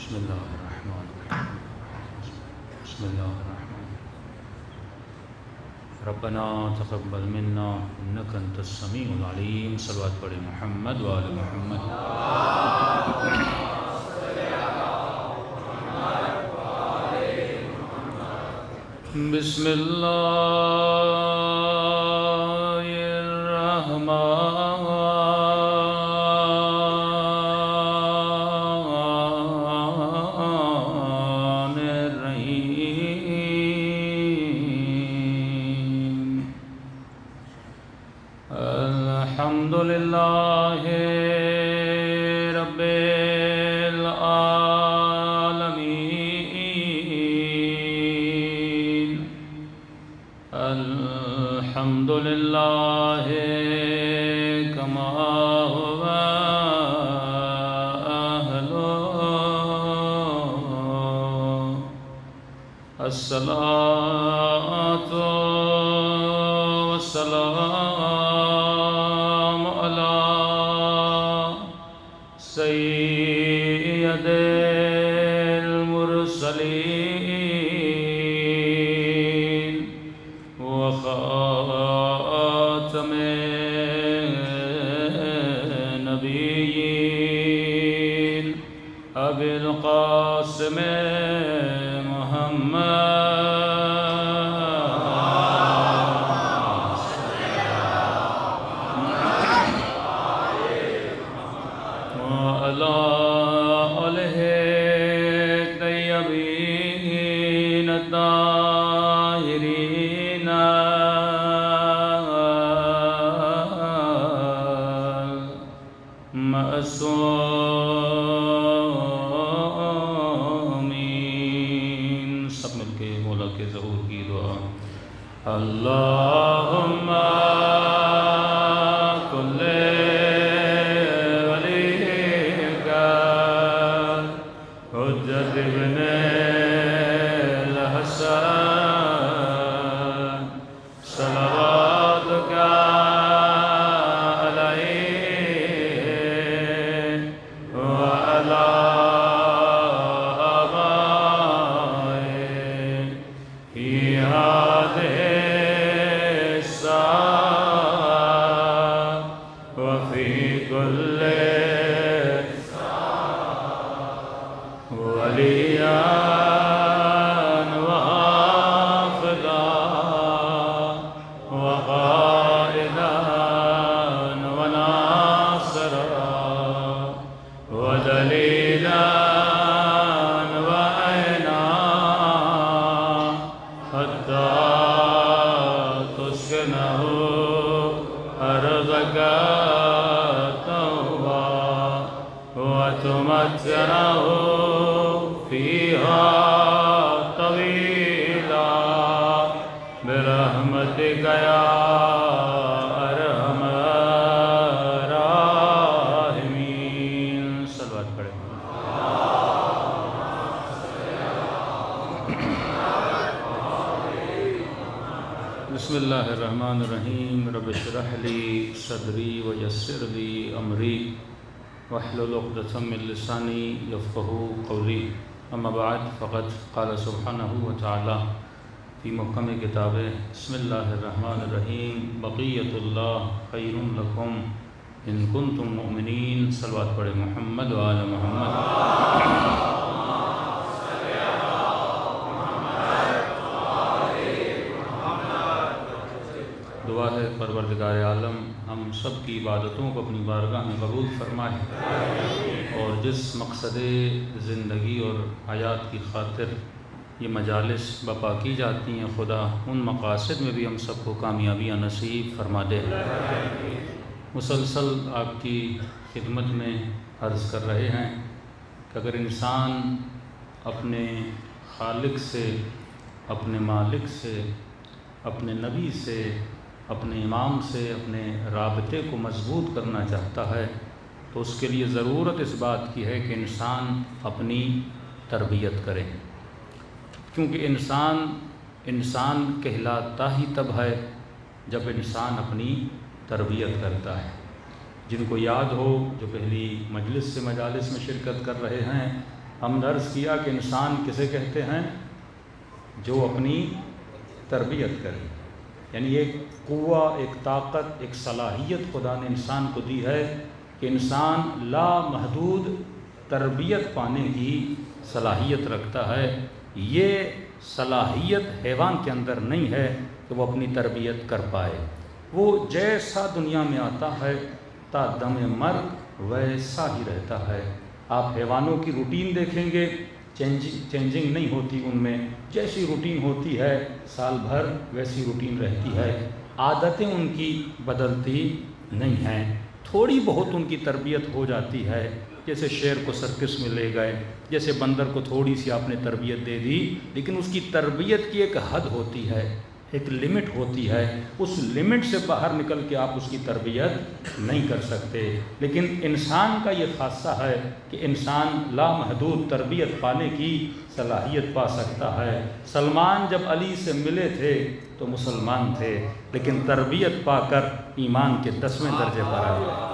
بسم اللہ الرحمن الرحیم بسم اللہ الرحمن ربنا تقبل منا انک انت السمیع العلیم. صلوات پڑھیں محمد وآل محمد. بسم اللہ الحمد للہ رب العالمین. الحمد للہ کما هو أهله. الصلاة والسلام على سيد المرسلين وخاتم النبيين أبي القاسم محمد وعلى آله الطيبين الطاهرين المعصومين. سب مل کے مولا کے ظہور کی دعا. اللہم کل ولیک حجت ابن الحسن صلواتک علیہ وعلی آبائہ فی هذه الساعة وفي كل وليا وحافظا وقائدا وناصرا ودليلا وعينا حتى تسكنه أرضك طوعا وتمتعه فيها طويلا برحمتك يا أرحم الراحمين. صلوات پڑھیں. بسم اللہ الرحمن الرحیم. رب اشرح لی صدری ویسر لی امری واحلل عقدۃ من لسانی یفقہوا قولی. اما بعد فقد قال سبحانہ وتعالی فی محکم کتابہ بسم اللہ الرحمن الرحیم بقیۃ اللہ خیر لکم ان کنتم مؤمنین. صلوات پڑھیں محمد وآل محمد. دعا ہے پروردگار عالم ہم سب کی عبادتوں کو اپنی بارگاہ میں قبول فرمائے اور جس مقصد زندگی اور حیات کی خاطر یہ مجالس بپا کی جاتی ہیں خدا ان مقاصد میں بھی ہم سب کو کامیابیاں نصیب فرما دے. مسلسل آپ کی خدمت میں عرض کر رہے ہیں کہ اگر انسان اپنے خالق سے، اپنے مالک سے، اپنے نبی سے، اپنے امام سے اپنے رابطے کو مضبوط کرنا چاہتا ہے تو اس کے لیے ضرورت اس بات کی ہے کہ انسان اپنی تربیت کرے. کیونکہ انسان کہلاتا ہی تب ہے جب انسان اپنی تربیت کرتا ہے. جن کو یاد ہو جو پہلی مجلس سے مجالس میں شرکت کر رہے ہیں ہم نے عرض کیا کہ انسان کسے کہتے ہیں؟ جو اپنی تربیت کرے، یعنی ایک قوہ، ایک طاقت، ایک صلاحیت خدا نے انسان کو دی ہے کہ انسان لامحدود تربیت پانے کی صلاحیت رکھتا ہے۔ یہ صلاحیت حیوان کے اندر نہیں ہے کہ وہ اپنی تربیت کر پائے۔ وہ جیسا دنیا میں آتا ہے تا دم مرگ ویسا ہی رہتا ہے۔ آپ حیوانوں کی روٹین دیکھیں گے، چینجنگ نہیں ہوتی ان میں، جیسی روٹین ہوتی ہے سال بھر ویسی روٹین رہتی ہے، عادتیں ان کی بدلتی نہیں ہیں۔ تھوڑی بہت ان کی تربیت ہو جاتی ہے، جیسے شیر کو سرکس میں لے گئے، جیسے بندر کو تھوڑی سی آپ نے تربیت دے دی، لیکن اس کی تربیت کی ایک حد ہوتی ہے، ایک لمٹ ہوتی ہے، اس لمٹ سے باہر نکل کے آپ اس کی تربیت نہیں کر سکتے۔ لیکن انسان کا یہ خاصہ ہے کہ انسان لامحدود تربیت پانے کی صلاحیت پا سکتا ہے۔ سلمان جب علی سے ملے تھے تو مسلمان تھے، لیکن تربیت پا کر ایمان کے 10ویں درجے پر آ گئے۔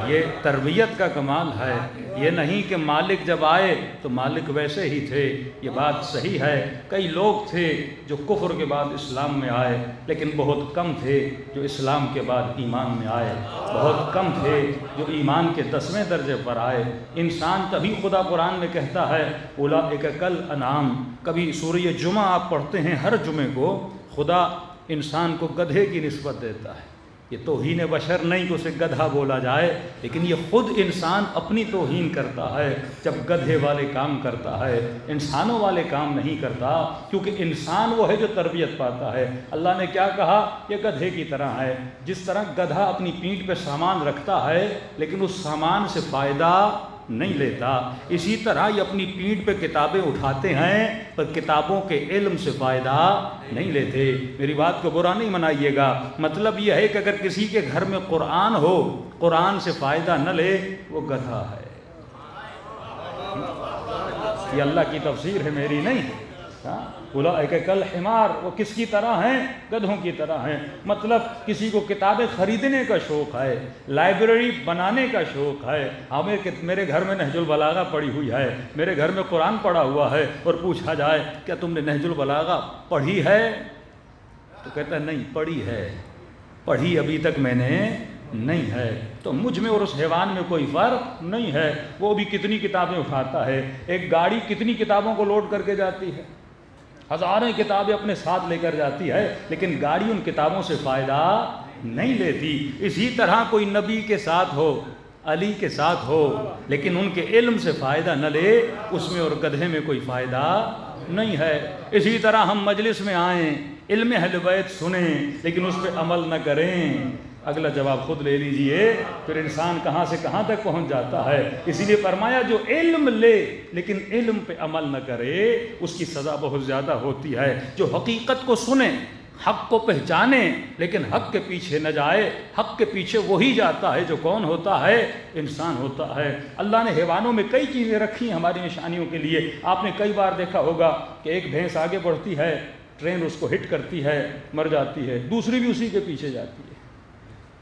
یہ تربیت کا کمال ہے، یہ نہیں کہ مالک جب آئے تو مالک ویسے ہی تھے۔ یہ بات صحیح ہے، کئی لوگ تھے جو کفر کے بعد اسلام میں آئے، لیکن بہت کم تھے جو اسلام کے بعد ایمان میں آئے، بہت کم تھے جو ایمان کے 10ویں درجے پر آئے۔ انسان تبھی خدا قرآن میں کہتا ہے اولئک کالانعام۔ کبھی سورہ جمعہ آپ پڑھتے ہیں، ہر جمعے کو خدا انسان کو گدھے کی نسبت دیتا ہے۔ یہ توہین بشر نہیں کہ اسے گدھا بولا جائے، لیکن یہ خود انسان اپنی توہین کرتا ہے جب گدھے والے کام کرتا ہے، انسانوں والے کام نہیں کرتا، کیونکہ انسان وہ ہے جو تربیت پاتا ہے۔ اللہ نے کیا کہا؟ یہ گدھے کی طرح ہے۔ جس طرح گدھا اپنی پیٹھ پہ سامان رکھتا ہے لیکن اس سامان سے فائدہ نہیں لیتا، اسی طرح یہ اپنی پیٹھ پہ کتابیں اٹھاتے ہیں پر کتابوں کے علم سے فائدہ نہیں لیتے۔ میری بات کو برا نہیں منائیے گا، مطلب یہ ہے کہ اگر کسی کے گھر میں قرآن ہو، قرآن سے فائدہ نہ لے، وہ گدھا ہے۔ یہ اللہ کی تفسیر ہے، میری نہیں۔ اولئک کالحمار، وہ کس کی طرح ہیں؟ گدھوں کی طرح ہیں۔ مطلب کسی کو کتابیں خریدنے کا شوق ہے، لائبریری بنانے کا شوق ہے۔ میرے گھر میں نہج البلاغہ پڑھی ہوئی ہے، میرے گھر میں قرآن پڑھا ہوا ہے، اور پوچھا جائے کیا تم نے نہج البلاغہ پڑھی ہے؟ تو کہتا ہے نہیں پڑھی ہے، پڑھی ابھی تک میں نے نہیں ہے۔ تو مجھ میں اور اس حیوان میں کوئی فرق نہیں ہے۔ وہ بھی کتنی کتابیں اٹھاتا ہے، ایک گاڑی کتنی کتابوں کو لوڈ کر کے جاتی ہے، ہزاروں کتابیں اپنے ساتھ لے کر جاتی ہے، لیکن گاڑی ان کتابوں سے فائدہ نہیں لیتی۔ اسی طرح کوئی نبی کے ساتھ ہو، علی کے ساتھ ہو، لیکن ان کے علم سے فائدہ نہ لے، اس میں اور گدھے میں کوئی فائدہ نہیں ہے۔ اسی طرح ہم مجلس میں آئیں، علم اہل بیت سنیں، لیکن اس پہ عمل نہ کریں، اگلا جواب خود لے لیجئے، پھر انسان کہاں سے کہاں تک پہنچ جاتا ہے۔ اسی لیے فرمایا جو علم لے لیکن علم پہ عمل نہ کرے، اس کی سزا بہت زیادہ ہوتی ہے۔ جو حقیقت کو سنے، حق کو پہچانے، لیکن حق کے پیچھے نہ جائے، حق کے پیچھے وہی جاتا ہے جو کون ہوتا ہے؟ انسان ہوتا ہے۔ اللہ نے حیوانوں میں کئی چیزیں رکھی ہیں ہماری نشانیوں کے لیے۔ آپ نے کئی بار دیکھا ہوگا کہ ایک بھینس آگے بڑھتی ہے، ٹرین اس کو ہٹ کرتی ہے، مر جاتی ہے، دوسری بھی اسی کے پیچھے جاتی ہے۔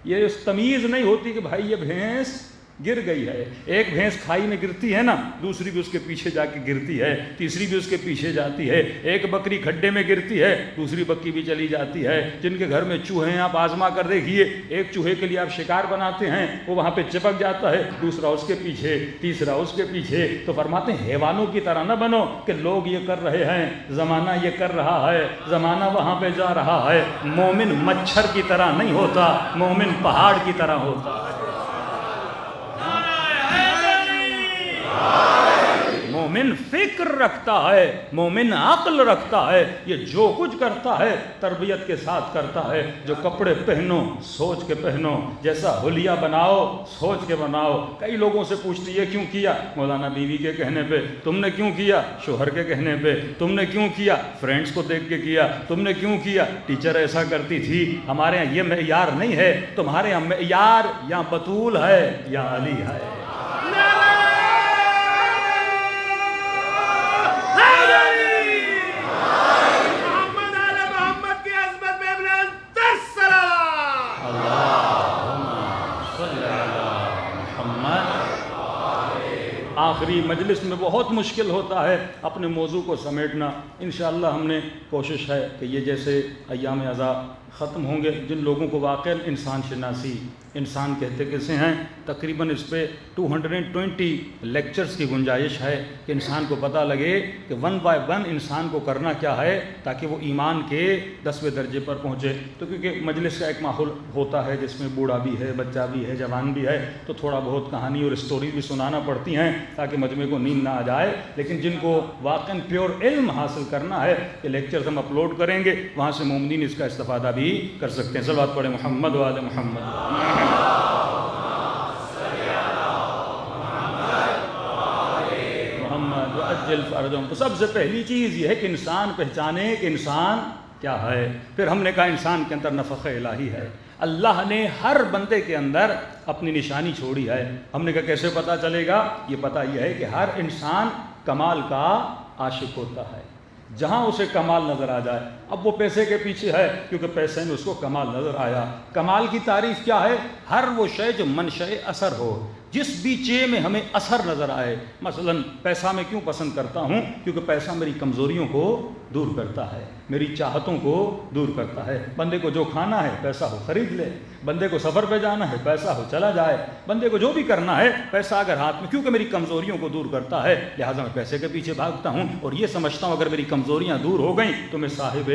یہ تمیز نہیں ہوتی کہ بھائی یہ بھینس گر گئی ہے۔ ایک بھینس کھائی میں گرتی ہے نا، دوسری بھی اس کے پیچھے جا کے گرتی ہے، تیسری بھی اس کے پیچھے جاتی ہے۔ ایک بکری کھڈے میں گرتی ہے، دوسری بکری بھی چلی جاتی ہے۔ جن کے گھر میں چوہے ہیں آپ آزما کر دیکھیے، ایک چوہے کے لیے آپ شکار بناتے ہیں، وہ وہاں پہ چپک جاتا ہے، دوسرا اس کے پیچھے، تیسرا اس کے پیچھے۔ تو فرماتے ہیں حیوانوں کی طرح نہ بنو کہ لوگ یہ کر رہے ہیں، زمانہ یہ کر رہا ہے، زمانہ وہاں پہ جا رہا ہے۔ مومن مچھر کی طرح نہیں ہوتا، مومن پہاڑ کی طرح ہوتا ہے۔ مومن فکر رکھتا ہے، مومن عقل رکھتا ہے، یہ جو کچھ کرتا ہے تربیت کے ساتھ کرتا ہے۔ جو کپڑے پہنو سوچ کے پہنو، جیسا حلیہ بناؤ سوچ کے بناؤ۔ کئی لوگوں سے پوچھتے یہ کیوں کیا؟ مولانا بیوی کے کہنے پہ۔ تم نے کیوں کیا؟ شوہر کے کہنے پہ۔ تم نے کیوں کیا؟ فرینڈز کو دیکھ کے کیا۔ تم نے کیوں کیا؟ ٹیچر ایسا کرتی تھی۔ ہمارے ہاں یہ معیار نہیں ہے، تمہارے ہاں معیار یا بطول ہے یا علی ہے۔ آخری مجلس میں بہت مشکل ہوتا ہے اپنے موضوع کو سمیٹنا۔ انشاءاللہ ہم نے کوشش ہے کہ یہ جیسے ایام اعزاء ختم ہوں گے، جن لوگوں کو واقعا انسان شناسی، انسان کہتے کسے ہیں، تقریباً اس پہ 220 لیکچرز کی گنجائش ہے کہ انسان کو پتہ لگے کہ 1 بائی 1 انسان کو کرنا کیا ہے تاکہ وہ ایمان کے 10ویں درجے پر پہنچے۔ تو کیونکہ مجلس کا ایک ماحول ہوتا ہے جس میں بوڑھا بھی ہے، بچہ بھی ہے، جوان بھی ہے، تو تھوڑا بہت کہانی اور اسٹوری بھی سنانا پڑتی ہیں تاکہ مجمع کو نیند نہ آ جائے۔ لیکن جن کو واقعاً پیور علم حاصل کرنا ہے، کہ لیکچرز ہم اپلوڈ کریں گے، وہاں سے مومنین اس کا استفادہ بھی کر سکتے ہیں۔ صلوات پڑھیں محمد و آل محمد۔ تو سب سے پہلی چیز یہ ہے کہ انسان پہچانے کہ انسان کیا ہے۔ پھر ہم نے کہا انسان کے اندر نفخ الہی ہے، اللہ نے ہر بندے کے اندر اپنی نشانی چھوڑی ہے۔ ہم نے کہا کیسے پتہ چلے گا؟ یہ پتہ یہ ہے کہ ہر انسان کمال کا عاشق ہوتا ہے، جہاں اسے کمال نظر آ جائے۔ اب وہ پیسے کے پیچھے ہے کیونکہ پیسے میں اس کو کمال نظر آیا۔ کمال کی تعریف کیا ہے؟ ہر وہ شے جو منشأ اثر ہو، جس بھی چیز میں ہمیں اثر نظر آئے۔ مثلا پیسہ میں کیوں پسند کرتا ہوں؟ کیونکہ پیسہ میری کمزوریوں کو دور کرتا ہے، میری چاہتوں کو دور کرتا ہے۔ بندے کو جو کھانا ہے پیسہ ہو خرید لے، بندے کو سفر پہ جانا ہے پیسہ ہو چلا جائے، بندے کو جو بھی کرنا ہے پیسہ اگر ہاتھ میں، کیونکہ میری کمزوریوں کو دور کرتا ہے، لہٰذا میں پیسے کے پیچھے بھاگتا ہوں اور یہ سمجھتا ہوں اگر میری کمزوریاں دور ہو گئیں تو میں صاحب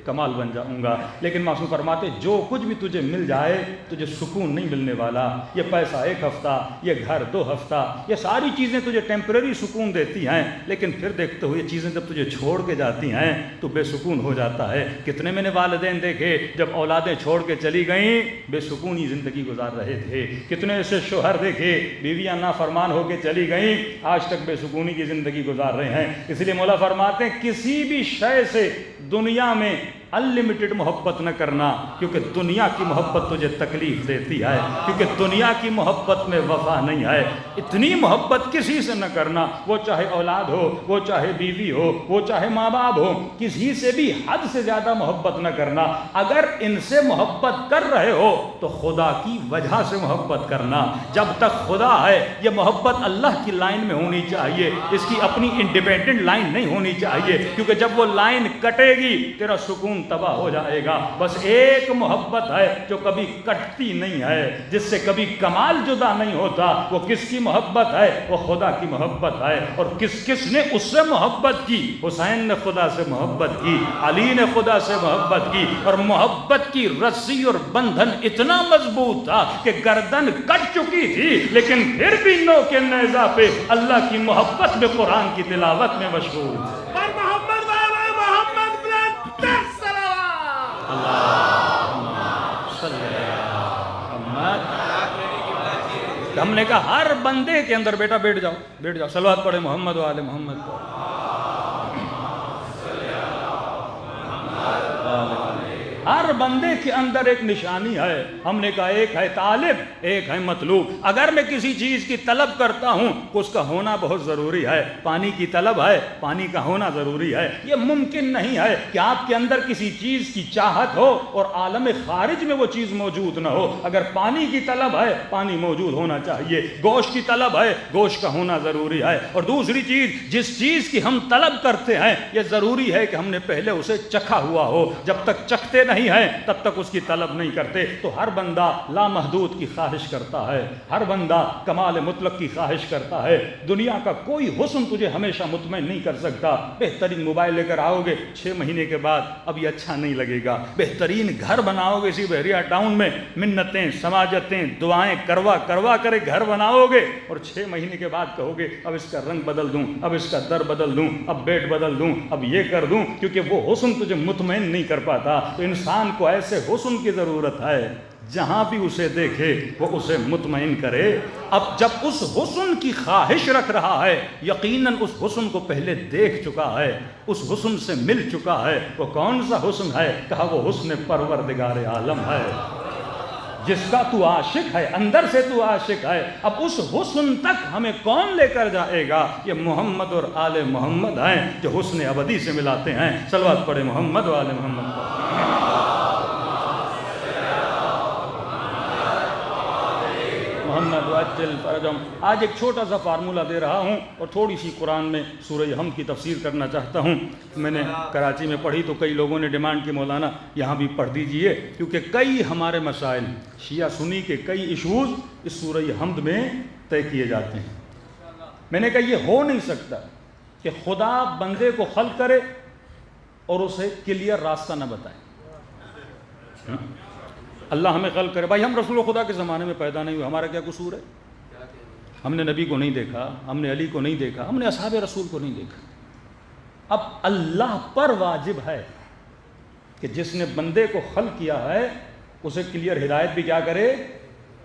کمال بن جاؤں گا۔ لیکن معصوم فرماتے جو کچھ بھی تجھے مل جائے تجھے سکون نہیں ملنے والا۔ یہ پیسہ 1 ہفتہ، یہ گھر 2 ہفتہ، یہ ساری چیزیں تجھے ٹیمپریری سکون دیتی ہیں، لیکن پھر دیکھتے ہو یہ چیزیں جب تجھے چھوڑ کے جاتی ہیں تو بے سکون ہو جاتا ہے۔ کتنے میں نے والدین دیکھے جب اولادیں چھوڑ کے چلی گئیں بے سکونی زندگی گزار رہے تھے، کتنے ایسے شوہر دیکھے بیویاں نافرمان ہو کے چلی گئیں آج تک بے سکونی کی زندگی گزار رہے ہیں۔ اس لیے مولا فرماتے ہیں کسی بھی شے سے دنیا میں انلمیٹڈ محبت نہ کرنا، کیونکہ دنیا کی محبت تجھے تکلیف دیتی ہے، کیونکہ دنیا کی محبت میں وفا نہیں ہے۔ اتنی محبت کسی سے نہ کرنا، وہ چاہے اولاد ہو، وہ چاہے بیوی ہو، وہ چاہے ماں باپ ہو، کسی سے بھی حد سے زیادہ محبت نہ کرنا۔ اگر ان سے محبت کر رہے ہو تو خدا کی وجہ سے محبت کرنا۔ جب تک خدا ہے یہ محبت اللہ کی لائن میں ہونی چاہیے، اس کی اپنی انڈیپینڈنٹ لائن نہیں ہونی چاہیے، کیونکہ جب وہ لائن کٹے گی تیرا سکون تباہ ہو جائے گا۔ بس ایک محبت ہے جو کبھی کٹتی نہیں ہے، جس سے کبھی کمال جدا نہیں ہوتا۔ وہ کس کی محبت ہے؟ وہ خدا کی محبت ہے۔ اور کس نے اس سے محبت کی؟ حسین نے خدا سے محبت کی، علی نے خدا سے محبت کی، اور محبت کی رسی اور بندھن اتنا مضبوط تھا کہ گردن کٹ چکی تھی لیکن پھر بھی نو کے نیزہ پہ اللہ کی محبت میں قرآن کی تلاوت میں مشغول تھے۔ ہم نے کہا ہر بندے کے اندر، بیٹا بیٹھ جاؤ، صلوات پڑھے محمد و آل محمد۔ ہر بندے کے اندر ایک نشانی ہے۔ ہم نے کہا ایک ہے طالب، ایک ہے مطلوب۔ اگر میں کسی چیز کی طلب کرتا ہوں تو اس کا ہونا بہت ضروری ہے۔ پانی کی طلب ہے، پانی کا ہونا ضروری ہے۔ یہ ممکن نہیں ہے کہ آپ کے اندر کسی چیز کی چاہت ہو اور عالم خارج میں وہ چیز موجود نہ ہو۔ اگر پانی کی طلب ہے پانی موجود ہونا چاہیے، گوشت کی طلب ہے گوشت کا ہونا ضروری ہے۔ اور دوسری چیز، جس چیز کی ہم طلب کرتے ہیں یہ ضروری ہے کہ ہم نے پہلے اسے چکھا ہوا ہو۔ جب تک چکھتے نہیں ہے تب تک اس کی طلب نہیں کرتے۔ تو ہر بندہ لامحدود کی خواہش کرتا ہے، ہر بندہ کمال مطلق کی خواہش کرتا ہے۔ دنیا کا کوئی حسن تجھے ہمیشہ مطمئن نہیں کر سکتا۔ بہترین موبائل لے کر آؤ گے 6 مہینے کے بعد اب یہ اچھا نہیں لگے گا۔ بہترین گھر بناؤ گے اسی بحریہ ٹاؤن میں، منتیں سماجتیں دعائیں کروا کر گھر بناؤ گے اور 6 مہینے کے بعد کہو گے اب اس کا رنگ بدل دوں، اب اس کا در بدل دوں، اب بیڈ بدل دوں، اب یہ کر دوں، کیونکہ وہ حسن تجھے مطمئن نہیں کر پاتا۔ تو انسان کو ایسے حسن کی ضرورت ہے جہاں بھی اسے دیکھے وہ اسے مطمئن کرے۔ اب جب اس حسن کی خواہش رکھ رہا ہے یقیناً اس حسن کو پہلے دیکھ چکا ہے، اس حسن سے مل چکا ہے۔ وہ کون سا حسن ہے؟ کہا وہ حسن پروردگار عالم ہے، جس کا تو عاشق ہے، اندر سے تو عاشق ہے۔ اب اس حسن تک ہمیں کون لے کر جائے گا؟ یہ محمد اور آل محمد ہیں جو حسن ابدی سے ملاتے ہیں۔ صلوات پڑھے محمد و آل محمد۔ محمد وعجل فرجهم۔ آج ایک چھوٹا سا فارمولہ دے رہا ہوں اور تھوڑی سی قرآن میں سورہ حمد کی تفسیر کرنا چاہتا ہوں۔ میں نے کراچی میں پڑھی تو کئی لوگوں نے ڈیمانڈ کی مولانا یہاں بھی پڑھ دیجئے، کیونکہ کئی ہمارے مسائل شیعہ سنی کے کئی ایشوز اس سورہ حمد میں طے کیے جاتے ہیں۔ میں نے کہا یہ ہو نہیں سکتا کہ خدا بندے کو خلق کرے اور اسے کلیئر راستہ نہ بتائے۔ اللہ ہمیں خلق کرے، بھائی ہم رسول خدا کے زمانے میں پیدا نہیں ہوئے، ہمارا کیا قصور ہے؟ ہم نے نبی کو نہیں دیکھا، ہم نے علی کو نہیں دیکھا، ہم نے اصحاب رسول کو نہیں دیکھا۔ اب اللہ پر واجب ہے کہ جس نے بندے کو خلق کیا ہے اسے کلیئر ہدایت بھی کیا کرے؟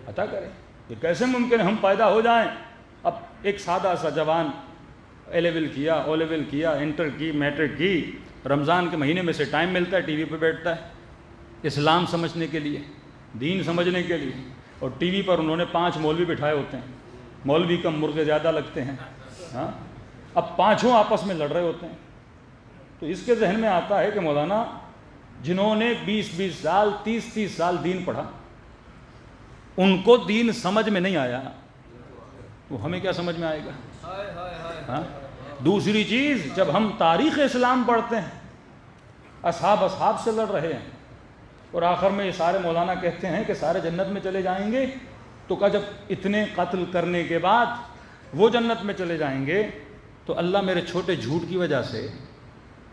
عطا کرے۔ یہ کیسے ممکن ہے ہم پیدا ہو جائیں؟ اب ایک سادہ سا جوان اے لیول کیا، او لیول کیا، انٹر کی، میٹرک کی، رمضان کے مہینے میں سے ٹائم ملتا ہے، ٹی وی پہ بیٹھتا ہے اسلام سمجھنے کے لیے، دین سمجھنے کے لیے، اور ٹی وی پر انہوں نے 5 مولوی بٹھائے ہوتے ہیں، مولوی کم مرغے زیادہ لگتے ہیں، ہاں اب پانچوں آپس میں لڑ رہے ہوتے ہیں۔ تو اس کے ذہن میں آتا ہے کہ مولانا جنہوں نے 20 سال 30 سال دین پڑھا ان کو دین سمجھ میں نہیں آیا، وہ ہمیں کیا سمجھ میں آئے گا؟ ہاں؟ دوسری چیز، جب ہم تاریخ اسلام پڑھتے ہیں اصحاب سے لڑ رہے ہیں اور آخر میں یہ سارے مولانا کہتے ہیں کہ سارے جنت میں چلے جائیں گے، تو کہا جب اتنے قتل کرنے کے بعد وہ جنت میں چلے جائیں گے تو اللہ میرے چھوٹے جھوٹ کی وجہ سے،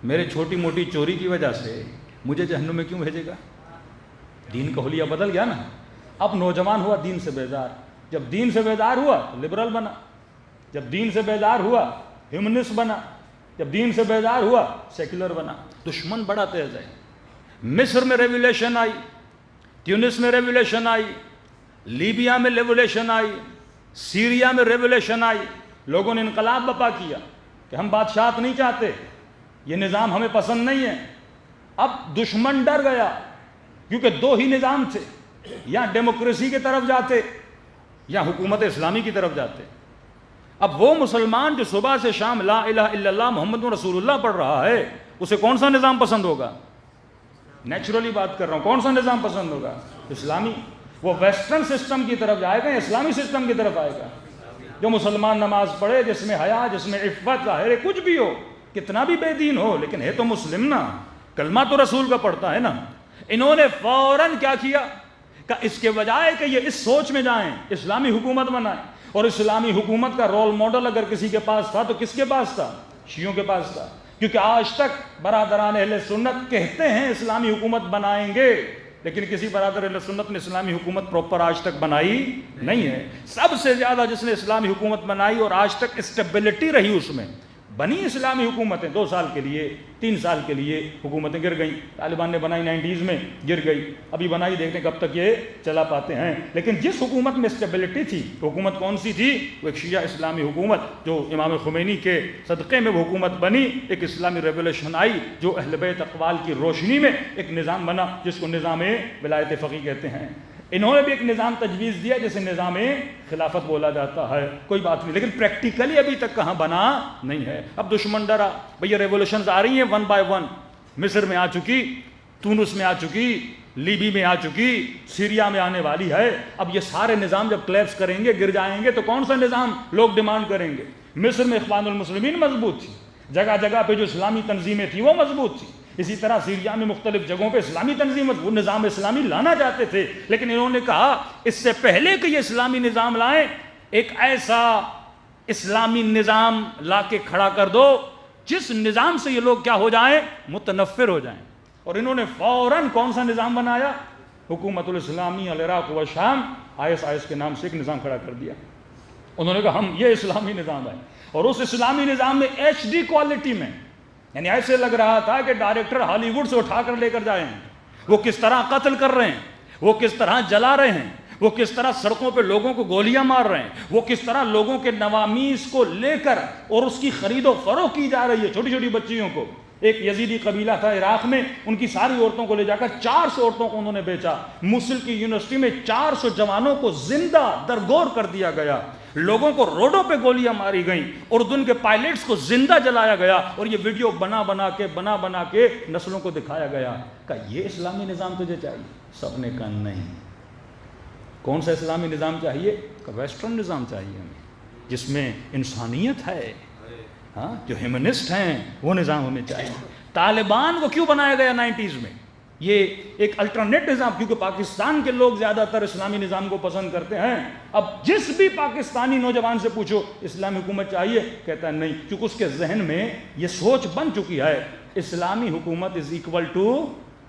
میرے چھوٹی موٹی چوری کی وجہ سے مجھے جہنم میں کیوں بھیجے گا؟ دین کا حلیہ بدل گیا نا۔ اب نوجوان ہوا دین سے بیزار، جب دین سے بیزار ہوا تو لبرل بنا، جب دین سے بیزار ہوا ہیومنسٹ بنا، جب دین سے بیزار ہوا سیکولر بنا۔ دشمن بڑا تیز ہے۔ مصر میں ریولیوشن آئی، تیونس میں ریولیوشن آئی، لیبیا میں ریولیوشن آئی، سیریا میں ریولیوشن آئی، لوگوں نے انقلاب برپا کیا کہ ہم بادشاہت نہیں چاہتے، یہ نظام ہمیں پسند نہیں ہے۔ اب دشمن ڈر گیا کیونکہ 2 ہی نظام تھے، یا ڈیموکریسی کی طرف جاتے یا حکومت اسلامی کی طرف جاتے۔ اب وہ مسلمان جو صبح سے شام لا الہ الا اللہ محمد رسول اللہ پڑھ رہا ہے اسے کون سا نظام پسند ہوگا؟ نیچرلی بات کر رہا ہوں، کون سا نظام پسند ہوگا؟ اسلامی۔ وہ ویسٹرن سسٹم کی طرف جائے گا یا اسلامی سسٹم کی طرف آئے گا؟ جو مسلمان نماز پڑھے، جس میں حیا، جس میں عفت ظاہر ہے، کچھ بھی ہو، کتنا بھی بے دین ہو، لیکن ہے تو مسلم نا، کلمہ تو رسول کا پڑھتا ہے نا۔ انہوں نے فوراً کیا کیا کہ اس کے بجائے کہ یہ اس سوچ میں جائیں اسلامی حکومت بنائیں، اور اسلامی حکومت کا رول ماڈل اگر کسی کے پاس تھا تو کس کے پاس تھا؟ شیعوں کے پاس تھا، کیونکہ آج تک برادران اہل سنت کہتے ہیں اسلامی حکومت بنائیں گے، لیکن کسی برادر اہل سنت نے اسلامی حکومت پراپر آج تک بنائی نہیں ہے۔ سب سے زیادہ جس نے اسلامی حکومت بنائی اور آج تک اسٹیبلٹی رہی اس میں، بنی اسلامی حکومتیں 2 سال کے لیے 3 سال کے لیے حکومتیں گر گئیں، طالبان نے بنائی 90s میں گر گئی، ابھی بنائی، دیکھتے ہیں کب تک یہ چلا پاتے ہیں۔ لیکن جس حکومت میں اسٹیبلٹی تھی، حکومت کون سی تھی؟ وہ ایک شیعہ اسلامی حکومت جو امام خمینی کے صدقے میں وہ حکومت بنی، ایک اسلامی ریولیوشن آئی جو اہل بیت اقوال کی روشنی میں ایک نظام بنا جس کو نظام ولایت فقیہ کہتے ہیں۔ انہوں نے بھی ایک نظام تجویز دیا جسے نظام خلافت بولا جاتا ہے، کوئی بات نہیں، لیکن پریکٹیکلی ابھی تک کہاں بنا نہیں ہے۔ اب دشمن ڈرا، بھئی یہ ریولوشنز آ رہی ہیں 1 by 1، مصر میں آ چکی، تونس میں آ چکی، لیبی میں آ چکی، سیریا میں آنے والی ہے۔ اب یہ سارے نظام جب کلیپس کریں گے، گر جائیں گے، تو کون سا نظام لوگ ڈیمانڈ کریں گے؟ مصر میں اخوان المسلمین مضبوط تھی، جگہ جگہ پہ جو اسلامی تنظیمیں تھیں وہ مضبوط تھیں، اسی طرح سیریا میں مختلف جگہوں پہ اسلامی تنظیمیں، وہ نظام اسلامی لانا چاہتے تھے، لیکن انہوں نے کہا اس سے پہلے کہ یہ اسلامی نظام لائیں، ایک ایسا اسلامی نظام لا کے کھڑا کر دو جس نظام سے یہ لوگ کیا ہو جائیں؟ متنفر ہو جائیں۔ اور انہوں نے فوراً کون سا نظام بنایا؟ حکومت الاسلامی العراق و شام، IS کے نام سے ایک نظام کھڑا کر دیا۔ انہوں نے کہا ہم یہ اسلامی نظام ہے، اور اس اسلامی نظام میں HD کوالٹی میں، یعنی ایسے لگ رہا تھا کہ ڈائریکٹر ہالی ووڈ سے اٹھا کر لے کر جائیں، وہ کس طرح قتل کر رہے ہیں، وہ کس طرح جلا رہے ہیں، وہ کس طرح سڑکوں پہ لوگوں کو گولیاں مار رہے ہیں، وہ کس طرح لوگوں کے نوامیس کو لے کر اور اس کی خرید و فروخت کی جا رہی ہے، چھوٹی چھوٹی بچیوں کو۔ ایک یزیدی قبیلہ تھا عراق میں، ان کی ساری عورتوں کو لے جا کر 400 عورتوں کو انہوں نے بیچا۔ موصل کی یونیورسٹی میں 400 جوانوں کو زندہ درگور کر دیا گیا، لوگوں کو روڈوں پہ گولیاں ماری گئیں، اردن کے پائلٹس کو زندہ جلایا گیا، اور یہ ویڈیو بنا بنا کے نسلوں کو دکھایا گیا کہ یہ اسلامی نظام تجھے چاہیے؟ سب نے کہا نہیں، کون سا اسلامی نظام چاہیے؟ کہ ویسٹرن نظام چاہیے ہمیں، جس میں انسانیت ہے، ہاں، جو ہیومنسٹ ہیں، وہ نظام ہمیں چاہیے۔ طالبان کو کیوں بنایا گیا 90s میں؟ یہ ایک الٹرنیٹ نظام، کیونکہ پاکستان کے لوگ زیادہ تر اسلامی نظام کو پسند کرتے ہیں۔ اب جس بھی پاکستانی نوجوان سے پوچھو اسلامی حکومت چاہیے، کہتا ہے نہیں، کیونکہ اس کے ذہن میں یہ سوچ بن چکی ہے اسلامی حکومت از ایکول ٹو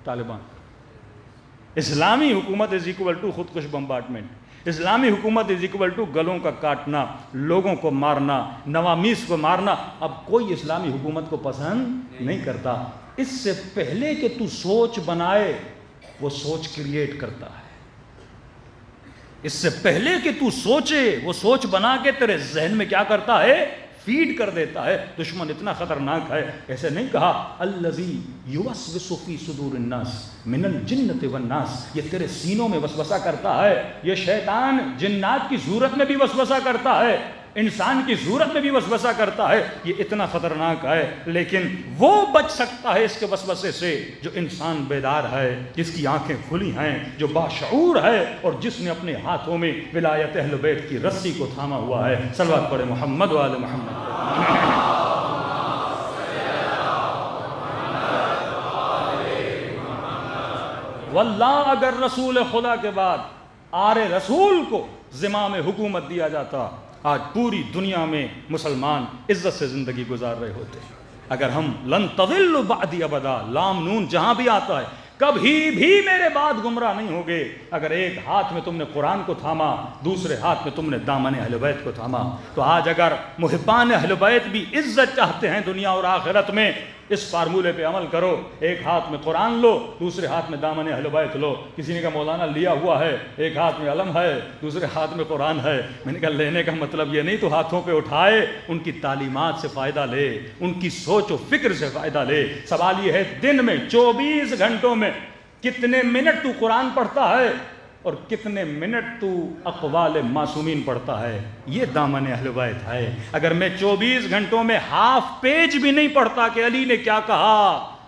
طالبان، اسلامی حکومت از ایکول ٹو خودکش بمبارڈمنٹ، اسلامی حکومت از ایکول ٹو گلوں کا کاٹنا، لوگوں کو مارنا، نوامیس کو مارنا۔ اب کوئی اسلامی حکومت کو پسند نہیں کرتا۔ اس سے پہلے کہ تو سوچ بنائے، وہ سوچ کریٹ کرتا ہے۔ اس سے پہلے کہ تو سوچے، وہ سوچ بنا کے تیرے ذہن میں کیا کرتا ہے؟ فیڈ کر دیتا ہے۔ دشمن اتنا خطرناک ہے، ایسے نہیں کہا الذی یوسوس فی صدور الناس من الجنۃ والناس، یہ تیرے سینوں میں وسوسہ کرتا ہے۔ یہ شیطان جنات کی صورت میں بھی وسوسہ کرتا ہے، انسان کی صورت میں بھی وسوسہ کرتا ہے، یہ اتنا خطرناک ہے۔ لیکن وہ بچ سکتا ہے اس کے وسوسے سے جو انسان بیدار ہے، جس کی آنکھیں کھلی ہیں، جو باشعور ہے، اور جس نے اپنے ہاتھوں میں ولایت اہل بیت کی رسی کو تھاما ہوا ہے۔ صلوات پڑھے محمد و آل محمد۔ واللہ اگر رسول خدا کے بعد آر رسول کو زمام حکومت دیا جاتا، آج پوری دنیا میں مسلمان عزت سے زندگی گزار رہے ہوتے۔ اگر ہم لن تضلوا بعدی ابدا، لام نون جہاں بھی آتا ہے، کبھی بھی میرے بعد گمراہ نہیں ہوگے۔ اگر ایک ہاتھ میں تم نے قرآن کو تھاما، دوسرے ہاتھ میں تم نے دامن اہل بیت کو تھاما، تو آج اگر محبان اہل بیت بھی عزت چاہتے ہیں دنیا اور آخرت میں، اس فارمولے پہ عمل کرو۔ ایک ہاتھ میں قرآن لو، دوسرے ہاتھ میں دامن اہل بیت لو۔ کسی نے کہا مولانا لیا ہوا ہے، ایک ہاتھ میں علم ہے، دوسرے ہاتھ میں قرآن ہے۔ میں نے کہا لینے کا مطلب یہ نہیں تو ہاتھوں پہ اٹھائے، ان کی تعلیمات سے فائدہ لے، ان کی سوچ و فکر سے فائدہ لے۔ سوال یہ ہے دن میں 24 گھنٹوں میں کتنے منٹ تو قرآن پڑھتا ہے اور کتنے منٹ تو اقوال معصومین پڑھتا ہے؟ یہ دامن اہل بیت ہے۔ اگر میں 24 گھنٹوں میں ہاف پیج بھی نہیں پڑھتا کہ علی نے کیا کہا،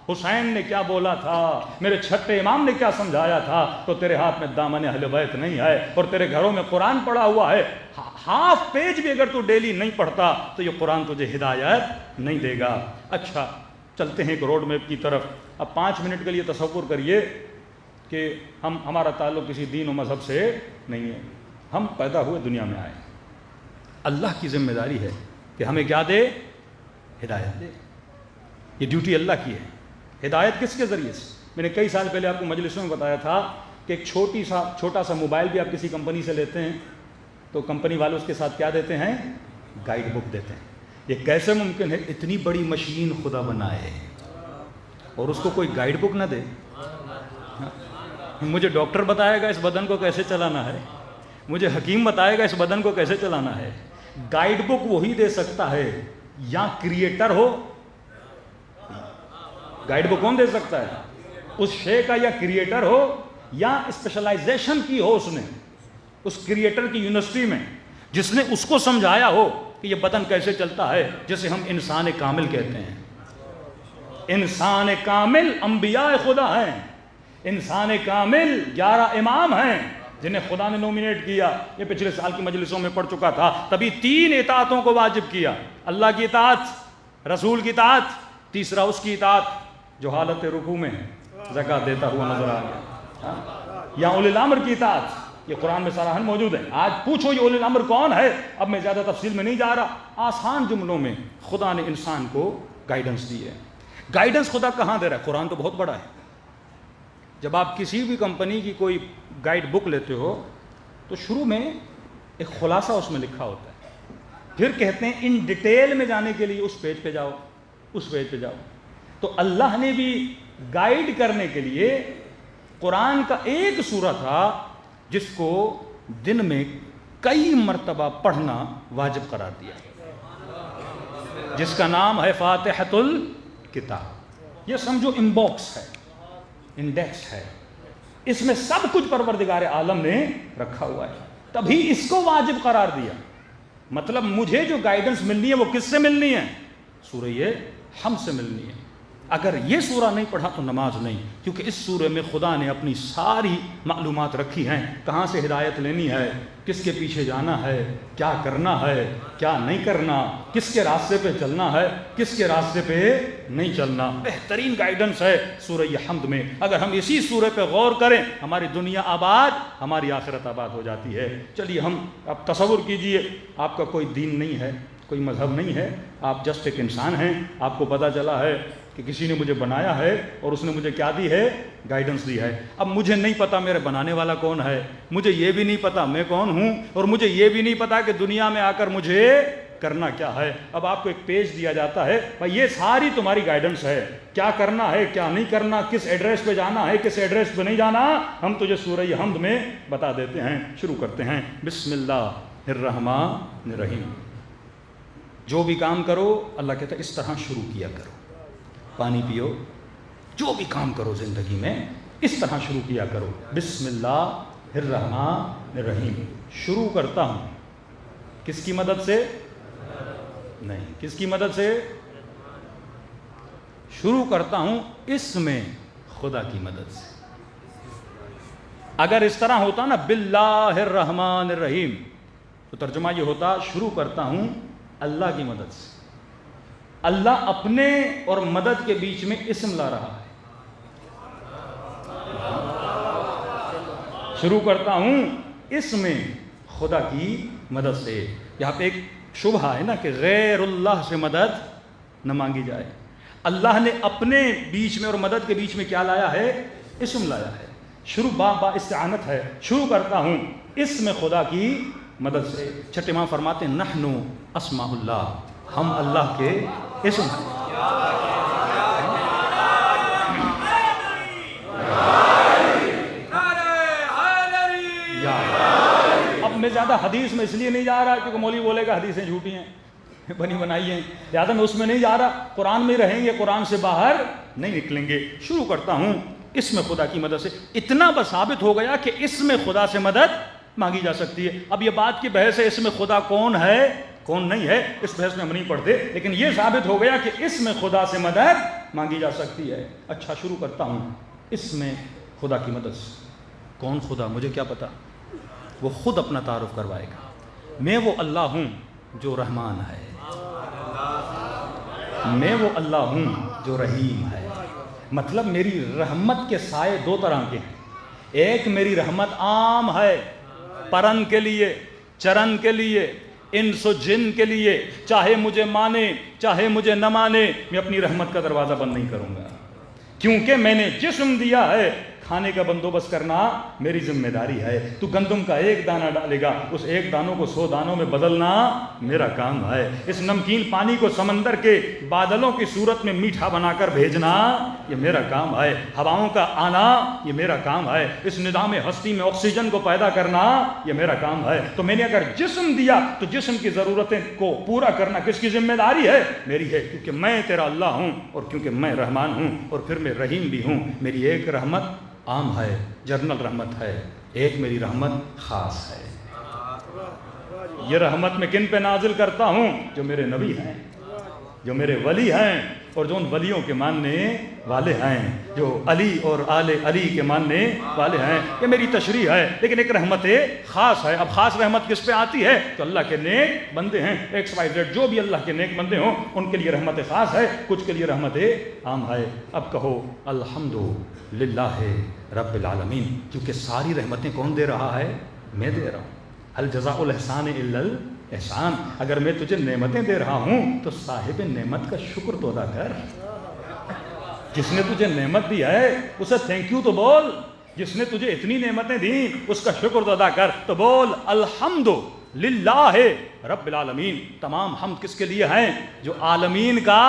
حسین نے کیا بولا تھا، میرے چھٹے امام نے کیا سمجھایا تھا، تو تیرے ہاتھ میں دامن اہل بیت نہیں ہے، اور تیرے گھروں میں قرآن پڑھا ہوا ہے۔ ہاف پیج بھی اگر تو ڈیلی نہیں پڑھتا تو یہ قرآن تجھے ہدایت نہیں دے گا۔ اچھا، چلتے ہیں ایک روڈ میپ کی طرف۔ اب 5 منٹ کے لیے تصور کریے کہ ہمارا تعلق کسی دین و مذہب سے نہیں ہے، ہم پیدا ہوئے دنیا میں آئے۔ اللہ کی ذمہ داری ہے کہ ہمیں کیا دے؟ ہدایت دے۔ یہ ڈیوٹی اللہ کی ہے۔ ہدایت کس کے ذریعے سے؟ میں نے کئی سال پہلے آپ کو مجلسوں میں بتایا تھا کہ ایک چھوٹا سا موبائل بھی آپ کسی کمپنی سے لیتے ہیں تو کمپنی والے اس کے ساتھ کیا دیتے ہیں؟ گائیڈ بک دیتے ہیں۔ یہ کیسے ممکن ہے اتنی بڑی مشین خدا بنائے اور اس کو کوئی گائیڈ بک نہ دے؟ مجھے ڈاکٹر بتائے گا اس بدن کو کیسے چلانا ہے، مجھے حکیم بتائے گا اس بدن کو کیسے چلانا ہے۔ گائیڈ بک وہی دے سکتا ہے یا کریٹر ہو۔ گائیڈ بک کون دے سکتا ہے؟ اس شے کا یا کریٹر ہو یا اسپیشلائزیشن کی ہو اس نے، اس کریٹر کی یونیورسٹی میں، جس نے اس کو سمجھایا ہو کہ یہ بدن کیسے چلتا ہے، جسے ہم انسان کامل کہتے ہیں۔ انسان کامل انبیاء خدا ہیں، انسان کامل 11 امام ہیں جنہیں خدا نے نومینیٹ کیا۔ یہ پچھلے سال کی مجلسوں میں پڑھ چکا تھا۔ تبھی 3 اطاعتوں کو واجب کیا، اللہ کی اطاعت، رسول کی اطاعت، تیسرا اس کی اطاعت جو حالت رکوع میں زکوٰۃ دیتا ہوا نظر آ گیا، یا اولی الامر کی اطاعت۔ یہ قرآن میں صراحاً موجود ہے۔ آج پوچھو یہ اولی الامر کون ہے؟ اب میں زیادہ تفصیل میں نہیں جا رہا، آسان جملوں میں خدا نے انسان کو گائیڈنس دی ہے۔ گائیڈنس خدا کہاں دے رہا ہے؟ قرآن تو بہت بڑا ہے۔ جب آپ کسی بھی کمپنی کی کوئی گائیڈ بک لیتے ہو تو شروع میں ایک خلاصہ اس میں لکھا ہوتا ہے، پھر کہتے ہیں ان ڈیٹیل میں جانے کے لیے اس پیج پہ جاؤ، اس پیج پہ جاؤ۔ تو اللہ نے بھی گائیڈ کرنے کے لیے قرآن کا ایک سورہ تھا جس کو دن میں کئی مرتبہ پڑھنا واجب قرار دیا، جس کا نام ہے فاتحۃ الکتاب۔ یہ سمجھو انباکس ہے، انڈیکس ہے، اس میں سب کچھ پروردگار عالم نے رکھا ہوا ہے، تبھی اس کو واجب قرار دیا۔ مطلب مجھے جو گائیڈنس ملنی ہے وہ کس سے ملنی ہے؟ سورہ حمد سے ملنی ہے۔ اگر یہ سورہ نہیں پڑھا تو نماز نہیں، کیونکہ اس سورہ میں خدا نے اپنی ساری معلومات رکھی ہیں، کہاں سے ہدایت لینی ہے، کس کے پیچھے جانا ہے، کیا کرنا ہے، کیا نہیں کرنا، کس کے راستے پہ چلنا ہے، کس کے راستے پہ نہیں چلنا۔ بہترین گائیڈنس ہے سورہ حمد میں۔ اگر ہم اسی سورہ پہ غور کریں، ہماری دنیا آباد، ہماری آخرت آباد ہو جاتی ہے۔ چلیے ہم اب تصور کیجئے، آپ کا کوئی دین نہیں ہے، کوئی مذہب نہیں ہے، آپ جسٹ ایک انسان ہیں، آپ کو پتہ چلا ہے کہ کسی نے مجھے بنایا ہے اور اس نے مجھے کیا دی ہے، گائیڈنس دی ہے۔ اب مجھے نہیں پتا میرے بنانے والا کون ہے، مجھے یہ بھی نہیں پتا میں کون ہوں، اور مجھے یہ بھی نہیں پتا کہ دنیا میں آ کر مجھے کرنا کیا ہے۔ اب آپ کو ایک پیج دیا جاتا ہے، بھائی یہ ساری تمہاری گائیڈنس ہے، کیا کرنا ہے، کیا نہیں کرنا، کس ایڈریس پہ جانا ہے، کس ایڈریس پہ نہیں جانا، ہم تجھے سورہ حمد میں بتا دیتے ہیں۔ شروع کرتے ہیں، بسم اللہ الرحمن الرحیم۔ جو بھی کام کرو، اللہ کہتا ہے اس طرح شروع کیا کرو۔ پانی پیو، جو بھی کام کرو زندگی میں اس طرح شروع کیا کرو، بسم اللہ الرحمن الرحیم۔ شروع کرتا ہوں کس کی مدد سے؟ نہیں، کس کی مدد سے؟ شروع کرتا ہوں اس میں خدا کی مدد سے۔ اگر اس طرح ہوتا نا باللہ الرحمن الرحیم، تو ترجمہ یہ ہوتا شروع کرتا ہوں اللہ کی مدد سے۔ اللہ اپنے اور مدد کے بیچ میں اسم لا رہا ہے۔ شروع کرتا ہوں اس میں خدا کی مدد سے۔ یہاں پہ ایک شبہہ ہے نا کہ غیر اللہ سے مدد نہ مانگی جائے۔ اللہ نے اپنے بیچ میں اور مدد کے بیچ میں کیا لایا ہے؟ اسم لایا ہے۔ شروع با استعانت ہے، شروع کرتا ہوں اس میں خدا کی مدد سے۔ چھٹے امام فرماتے ہیں نحن اسماء اللہ، ہم اللہ کے اسم ہیں۔ اب میں زیادہ حدیث میں اس لیے نہیں جا رہا کیونکہ مولوی بولے گا حدیثیں جھوٹی ہیں، بنی بنائی ہیں، لہٰذا میں اس میں نہیں جا رہا۔ قرآن میں رہیں گے، قرآن سے باہر نہیں نکلیں گے۔ شروع کرتا ہوں اس میں خدا کی مدد سے۔ اتنا بس ثابت ہو گیا کہ اس میں خدا سے مدد مانگی جا سکتی ہے۔ اب یہ بات کی بحث ہے اس میں خدا کون ہے کون نہیں ہے، اس بحث میں ہم نہیں پڑھتے، لیکن یہ ثابت ہو گیا کہ اس میں خدا سے مدد مانگی جا سکتی ہے۔ اچھا، شروع کرتا ہوں اس میں خدا کی مدد سے۔ کون خدا؟ مجھے کیا پتا، وہ خود اپنا تعارف کروائے گا۔ میں وہ اللہ ہوں جو رحمان ہے، میں وہ اللہ ہوں جو رحیم ہے۔ مطلب میری رحمت کے سائے دو طرح کے ہیں۔ ایک میری رحمت عام ہے، پرن کے لیے، چرن کے لیے، انس و جن کے لیے، چاہے مجھے مانے چاہے مجھے نہ مانے، میں اپنی رحمت کا دروازہ بند نہیں کروں گا، کیونکہ میں نے جسم دیا ہے۔ کھانے کا بندوبست کرنا میری ذمہ داری ہے۔ تو گندم کا ایک دانہ ڈالے گا، اس ایک دانوں کو 100 دانوں میں بدلنا میرا کام ہے۔ اس نمکین پانی کو سمندر کے بادلوں کی صورت میں میٹھا بنا کر بھیجنا یہ میرا کام ہے۔ ہواؤں کا آنا یہ میرا کام ہے۔ اس نظام ہستی میں آکسیجن کو پیدا کرنا یہ میرا کام ہے۔ تو میں نے اگر جسم دیا تو جسم کی ضرورتیں کو پورا کرنا کس کی ذمہ داری ہے؟ میری ہے، کیونکہ میں تیرا اللہ ہوں اور کیونکہ میں رحمان ہوں اور پھر میں رحیم بھی ہوں۔ میری ایک رحمت عام ہے، جنرل رحمت ہے، ایک میری رحمت خاص ہے۔ یہ رحمت میں کن پہ نازل کرتا ہوں؟ جو میرے نبی ہیں، جو میرے ولی ہیں اور جو ان ولیوں کے ماننے والے ہیں، جو علی اور آل علی کے ماننے والے ہیں۔ یہ میری تشریح ہے، لیکن ایک رحمت خاص ہے۔ اب خاص رحمت کس پہ آتی ہے؟ تو اللہ کے نیک بندے ہیں، ایکس وائی زیڈ، جو بھی اللہ کے نیک بندے ہوں ان کے لیے رحمت خاص ہے، کچھ کے لیے رحمت عام ہے۔ اب کہو الحمدللہ رب العالمین، کیونکہ ساری رحمتیں کون دے رہا ہے؟ میں دے رہا ہوں۔ هل جزاء الاحسان الا الاحسان، اگر میں تجھے نعمتیں دے رہا ہوں تو صاحب نعمت کا شکر تو ادا کر۔ جس نے تجھے نعمت دی ہے اسے تھینک یو تو بول، جس نے تجھے اتنی نعمتیں دیں اس کا شکر تو ادا کر۔ تو بول الحمدللہ رب العالمین، تمام حمد کس کے لیے ہیں؟ جو عالمین کا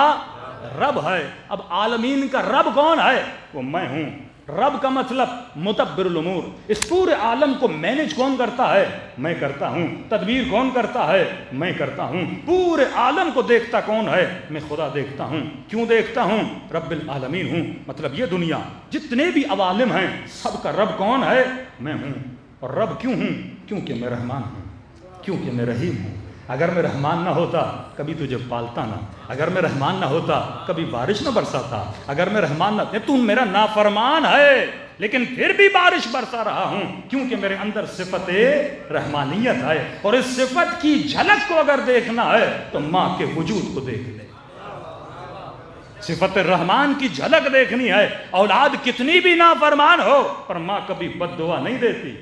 رب ہے۔ اب عالمین کا رب کون ہے؟ وہ میں ہوں۔ رب کا مطلب مدبر الامور، اس پورے عالم کو مینج کون کرتا ہے؟ میں کرتا ہوں۔ تدبیر کون کرتا ہے؟ میں کرتا ہوں۔ پورے عالم کو دیکھتا کون ہے؟ میں خدا دیکھتا ہوں۔ کیوں دیکھتا ہوں؟ رب العالمین ہوں، مطلب یہ دنیا جتنے بھی عوالم ہیں سب کا رب کون ہے؟ میں ہوں۔ اور رب کیوں ہوں؟ کیونکہ میں رحمان ہوں، کیونکہ میں رحیم ہوں، اگر میں رحمان نہ ہوتا کبھی تجھے پالتا نہ، اگر میں رحمان نہ ہوتا کبھی بارش نہ برساتا، اگر میں رحمان نہ، تو میرا نافرمان ہے لیکن پھر بھی بارش برسا رہا ہوں کیونکہ میرے اندر صفت رحمانیت ہے، اور اس صفت کی جھلک کو اگر دیکھنا ہے تو ماں کے وجود کو دیکھ لے۔ صفت رحمان کی جھلک دیکھنی ہے، اولاد کتنی بھی نافرمان ہو پر ماں کبھی بد دعا نہیں دیتی،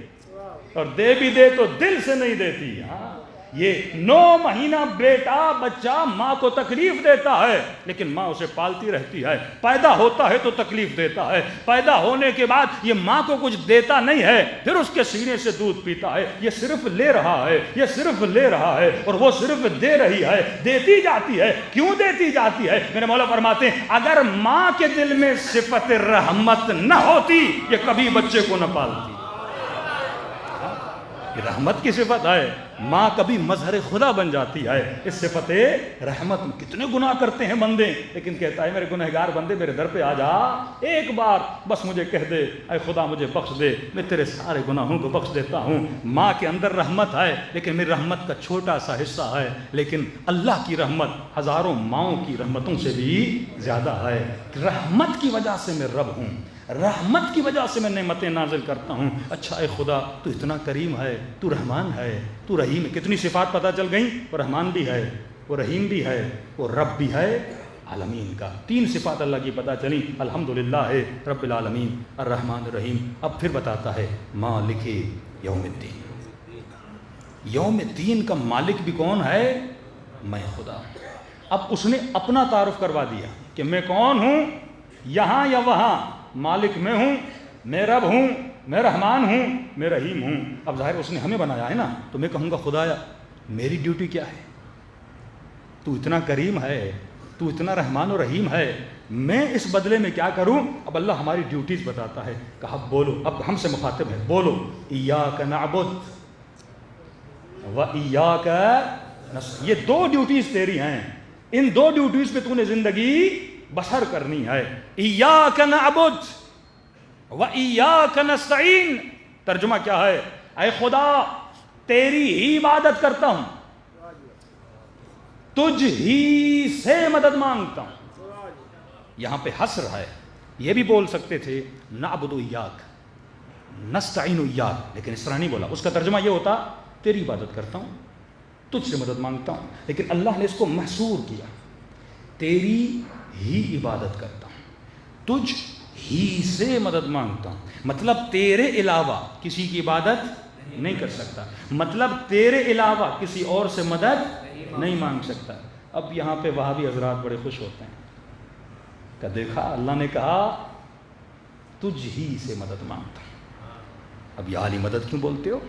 اور دے بھی دے تو دل سے نہیں دیتی۔ یہ 9 مہینہ بیٹا بچہ ماں کو تکلیف دیتا ہے لیکن ماں اسے پالتی رہتی ہے، پیدا ہوتا ہے تو تکلیف دیتا ہے، پیدا ہونے کے بعد یہ ماں کو کچھ دیتا نہیں ہے، پھر اس کے سینے سے دودھ پیتا ہے، یہ صرف لے رہا ہے، یہ صرف لے رہا ہے، اور وہ صرف دے رہی ہے، دیتی جاتی ہے۔ کیوں دیتی جاتی ہے؟ میرے مولا فرماتے ہیں اگر ماں کے دل میں صفت رحمت نہ ہوتی یہ کبھی بچے کو نہ پالتی۔ یہ رحمت کی صفت ہے، ماں کبھی مظہر خدا بن جاتی ہے اس صفت رحمت میں۔ کتنے گناہ کرتے ہیں بندے لیکن کہتا ہے میرے گنہگار بندے میرے در پہ آ جا، ایک بار بس مجھے کہہ دے اے خدا مجھے بخش دے، میں تیرے سارے گناہوں کو بخش دیتا ہوں۔ ماں کے اندر رحمت ہے لیکن میری رحمت کا چھوٹا سا حصہ ہے، لیکن اللہ کی رحمت ہزاروں ماؤں کی رحمتوں سے بھی زیادہ ہے۔ رحمت کی وجہ سے میں رب ہوں، رحمت کی وجہ سے میں نعمتیں نازل کرتا ہوں۔ اچھا اے خدا تو اتنا کریم ہے، تو رحمان ہے، تو رحیم ہے۔ کتنی صفات پتہ چل گئیں، وہ رحمان بھی ہے، وہ رحیم بھی ہے، وہ رب بھی ہے عالمین کا۔ 3 صفات اللہ کی پتہ چلی، الحمدللہ ہے رب العالمین الرحمن الرحیم۔ اب پھر بتاتا ہے مالک یوم الدین، یوم الدین کا مالک بھی کون ہے؟ میں خدا۔ اب اس نے اپنا تعارف کروا دیا کہ میں کون ہوں، یہاں یا وہاں مالک میں ہوں، میں رب ہوں، میں رحمان ہوں، میں رحیم ہوں۔ اب ظاہر اس نے ہمیں بنایا ہے نا، تو میں کہوں گا خدایا میری ڈیوٹی کیا ہے؟ تو اتنا کریم ہے، تو اتنا رحمان و رحیم ہے، میں اس بدلے میں کیا کروں؟ اب اللہ ہماری ڈیوٹیز بتاتا ہے، کہا بولو، اب ہم سے مخاطب ہے، بولو ایاک نعبد و ایاک نستعین۔ یہ 2 ڈیوٹیز تیری ہیں، ان 2 ڈیوٹیز پہ تو نے زندگی بسر کرنی ہے۔ ایاک نعبد و ایاک نستعین، ترجمہ کیا ہے؟ اے خدا تیری ہی عبادت کرتا ہوں، تجھ ہی سے مدد مانگتا ہوں۔ یہاں پہ حصر ہے، یہ بھی بول سکتے تھے نعبد ایاک نستعین ایاک، لیکن اس طرح نہیں بولا۔ اس کا ترجمہ یہ ہوتا تیری عبادت کرتا ہوں، تجھ سے مدد مانگتا ہوں، لیکن اللہ نے اس کو محصور کیا، تیری ہی عبادت کرتا ہوں، تجھ ہی سے مدد مانگتا ہوں۔ مطلب تیرے علاوہ کسی کی عبادت نہیں کر سکتا، مطلب تیرے علاوہ کسی اور سے مدد نہیں مانگ سکتا۔ اب یہاں پہ وہابی حضرات بڑے خوش ہوتے ہیں کہ دیکھا اللہ نے کہا تجھ ہی سے مدد مانگتا ہوں، اب یہ عالی مدد کیوں بولتے ہو؟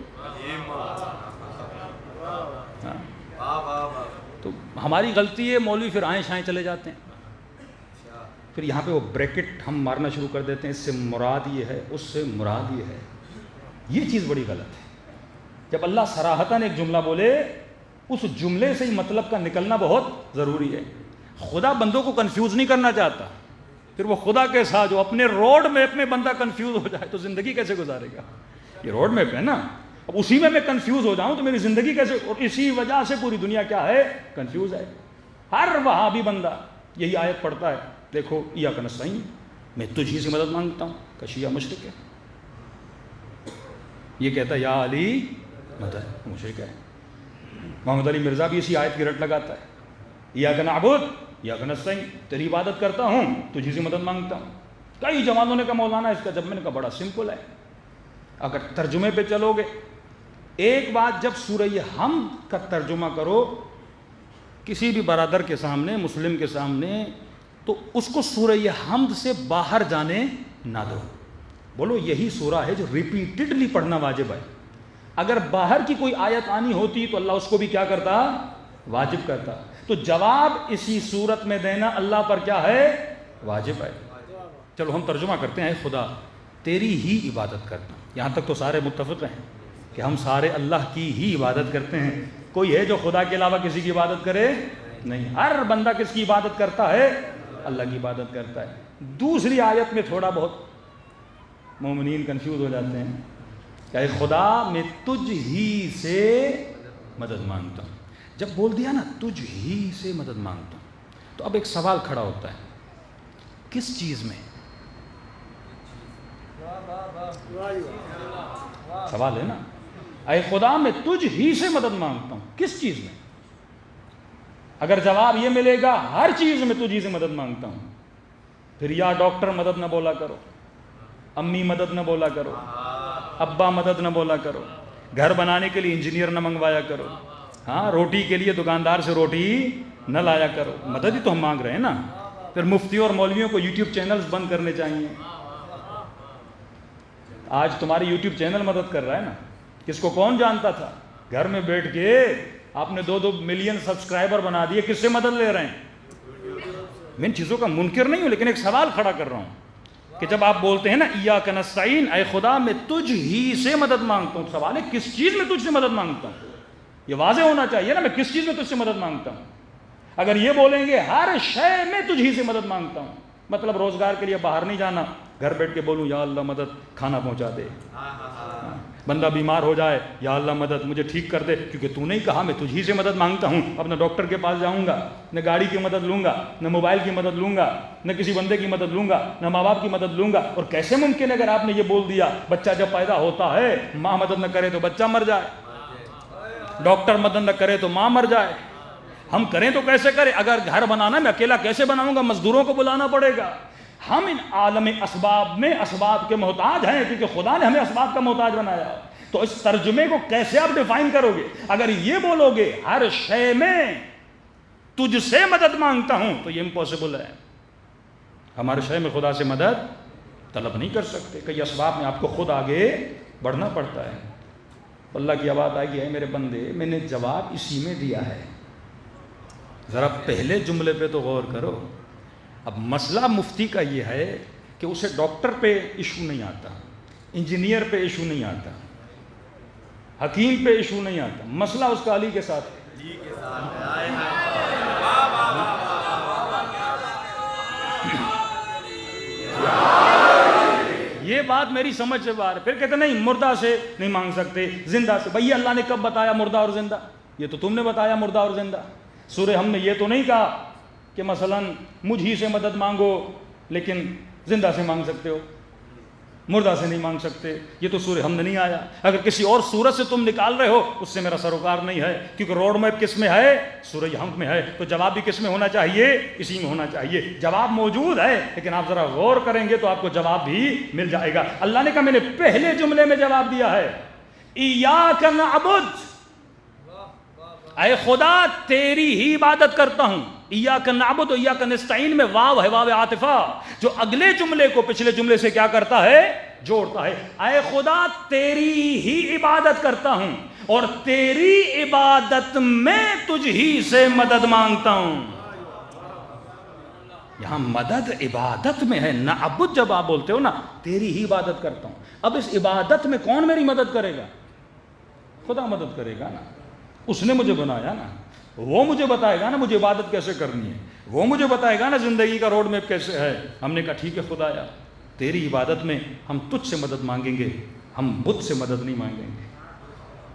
تو ہماری غلطی ہے، مولوی پھر آئیں شائیں چلے جاتے ہیں، پھر یہاں پہ وہ بریکٹ ہم مارنا شروع کر دیتے ہیں، اس سے مراد یہ ہے، اس سے مراد یہ ہے۔ یہ چیز بڑی غلط ہے۔ جب اللہ صراحتاً ایک جملہ بولے اس جملے سے ہی مطلب کا نکلنا بہت ضروری ہے۔ خدا بندوں کو کنفیوز نہیں کرنا چاہتا، پھر وہ خدا کے ساتھ جو اپنے روڈ میپ میں بندہ کنفیوز ہو جائے تو زندگی کیسے گزارے گا؟ یہ روڈ میپ ہے نا، اب اسی میں کنفیوز ہو جاؤں تو میری زندگی کیسے؟ اور اسی وجہ سے پوری دنیا کیا ہے؟ کنفیوز ہے۔ ہر وہابی بندہ یہی آیت پڑھتا ہے، دیکھو ایاک نستعین، میں تجھ ہی سے مدد مانگتا ہوں، کشیہ مشرک ہے، یہ کہتا ہے یا علی مدد، مشرک ہے۔ محمد علی مرزا بھی اسی آیت کی رٹ لگاتا ہے، ایاک نعبد ایاک نستعین، تیری عبادت کرتا ہوں، تجھ سے مدد مانگتا ہوں۔ کئی جوانوں نے کہا مولانا اس کا جب، میں نے کہا بڑا سمپل ہے، اگر ترجمے پہ چلو گے، ایک بات جب سورہ حمد کا ترجمہ کرو کسی بھی برادر کے سامنے، مسلم کے سامنے، تو اس کو سورہ حمد سے باہر جانے نہ دو، بولو یہی سورہ ہے جو ریپیٹڈلی پڑھنا واجب ہے۔ اگر باہر کی کوئی آیت آنی ہوتی تو اللہ اس کو بھی کیا کرتا؟ واجب کرتا۔ تو جواب اسی صورت میں دینا اللہ پر کیا ہے؟ واجب ہے۔ چلو ہم ترجمہ کرتے ہیں، خدا تیری ہی عبادت کرتا ہوں۔ یہاں تک تو سارے متفق ہیں کہ ہم سارے اللہ کی ہی عبادت کرتے ہیں، کوئی ہے جو خدا کے علاوہ کسی کی عبادت کرے؟ نہیں، ہر بندہ کس کی عبادت کرتا ہے؟ اللہ کی عبادت کرتا ہے۔ دوسری آیت میں تھوڑا بہت مومنین کنفیوز ہو جاتے ہیں کہ اے خدا میں تجھ ہی سے مدد مانگتا ہوں۔ جب بول دیا نا تجھ ہی سے مدد مانگتا ہوں، تو اب ایک سوال کھڑا ہوتا ہے، کس چیز میں؟ سوال ہے نا، اے خدا میں تجھ ہی سے مدد مانگتا ہوں، کس چیز میں؟ اگر جواب یہ ملے گا ہر چیز میں تجھ ہی سے مدد مانگتا ہوں، پھر یا ڈاکٹر مدد نہ بولا کرو، امی مدد نہ بولا کرو، ابا مدد نہ بولا کرو، گھر بنانے کے لیے انجینئر نہ منگوایا کرو، ہاں روٹی کے لیے دکاندار سے روٹی نہ لایا کرو، مدد ہی تو ہم مانگ رہے ہیں نا۔ پھر مفتیوں اور مولویوں کو یوٹیوب چینلز بند کرنے چاہیے۔ آج تمہاری یوٹیوب چینل مدد کر رہا ہے نا، کس کو کون جانتا تھا؟ گھر میں بیٹھ کے آپ نے 2 ملین سبسکرائبر بنا دیے، کس سے مدد لے رہے ہیں؟ میں ان چیزوں کا منکر نہیں ہوں، لیکن ایک سوال کھڑا کر رہا ہوں کہ جب آپ بولتے ہیں نا ایاک نستعین، اے خدا میں تجھ ہی سے مدد مانگتا ہوں، سوال ہے کس چیز میں تجھ سے مدد مانگتا ہوں؟ یہ واضح ہونا چاہیے نا، میں کس چیز میں تجھ سے مدد مانگتا ہوں۔ اگر یہ بولیں گے ہر شے میں تجھ ہی سے مدد مانگتا ہوں، مطلب روزگار کے لیے باہر نہیں جانا، گھر بیٹھ کے بولوں یا اللہ مدد کھانا پہنچا دے، بندہ بیمار ہو جائے یا اللہ مدد مجھے ٹھیک کر دے، کیونکہ تو نہیں کہا میں تجھ ہی سے مدد مانگتا ہوں، اب نہ ڈاکٹر کے پاس جاؤں گا، نہ گاڑی کی مدد لوں گا، نہ موبائل کی مدد لوں گا، نہ کسی بندے کی مدد لوں گا، نہ ماں باپ کی مدد لوں گا۔ اور کیسے ممکن ہے اگر آپ نے یہ بول دیا بچہ جب پیدا ہوتا ہے ماں مدد نہ کرے تو بچہ مر جائے، ڈاکٹر مدد نہ کرے تو ماں مر جائے، ہم کریں تو کیسے کریں؟ اگر گھر بنانا میں اکیلا کیسے بناؤں گا؟ مزدوروں کو بلانا پڑے گا۔ ہم ان عالم اسباب میں اسباب کے محتاج ہیں، کیونکہ خدا نے ہمیں اسباب کا محتاج بنایا۔ تو اس ترجمے کو کیسے آپ ڈیفائن کرو گے؟ اگر یہ بولو گے ہر شے میں تجھ سے مدد مانگتا ہوں تو یہ امپاسبل ہے، ہمارے شے میں خدا سے مدد طلب نہیں کر سکتے، کئی اسباب میں آپ کو خود آگے بڑھنا پڑتا ہے۔ اللہ کی آواز آئی ہے میرے بندے، میں نے جواب اسی میں دیا ہے، ذرا پہلے جملے پہ تو غور کرو۔ اب مسئلہ مفتی کا یہ ہے کہ اسے ڈاکٹر پہ ایشو نہیں آتا، انجینئر پہ ایشو نہیں آتا، حکیم پہ ایشو نہیں آتا، مسئلہ اس کا علی کے ساتھ ہے۔ یہ بات میری سمجھ سے باہر ہے۔ پھر کہتے نہیں مردہ سے نہیں مانگ سکتے، زندہ سے۔ بھئی اللہ نے کب بتایا مردہ اور زندہ؟ یہ تو تم نے بتایا مردہ اور زندہ۔ سورہ ہم نے یہ تو نہیں کہا کہ مثلا مجھ ہی سے مدد مانگو لیکن زندہ سے مانگ سکتے ہو، مردہ سے نہیں مانگ سکتے، یہ تو سورہ ہم نے نہیں آیا۔ اگر کسی اور سورت سے تم نکال رہے ہو اس سے میرا سروکار نہیں ہے، کیونکہ روڈ میپ کس میں ہے؟ سورہ ہم میں ہے، تو جواب بھی کس میں ہونا چاہیے؟ اسی میں ہونا چاہیے۔ جواب موجود ہے لیکن آپ ذرا غور کریں گے تو آپ کو جواب بھی مل جائے گا۔ اللہ نے کہا میں نے پہلے جملے میں جواب دیا ہے، ایاک نعبد، اے خدا تیری ہی عبادت کرتا ہوں۔ ایاک نعبد و ایاک نستعین میں واو ہے، واو عاطفہ، جو اگلے جملے کو پچھلے جملے سے کیا کرتا ہے؟ جوڑتا ہے۔ اے خدا تیری ہی عبادت کرتا ہوں اور تیری عبادت میں تجھ ہی سے مدد مانگتا ہوں۔ یہاں مدد عبادت میں ہے، نعبد جب آپ بولتے ہو نا تیری ہی عبادت کرتا ہوں، اب اس عبادت میں کون میری مدد کرے گا؟ خدا مدد کرے گا نا، اس نے مجھے بنایا نا، وہ مجھے بتائے گا نا مجھے عبادت کیسے کرنی ہے، وہ مجھے بتائے گا نا زندگی کا روڈ میپ کیسے ہے۔ ہم نے کہا ٹھیک ہے خدایا تیری عبادت میں ہم تجھ سے مدد مانگیں گے، ہم بت سے مدد نہیں مانگیں گے،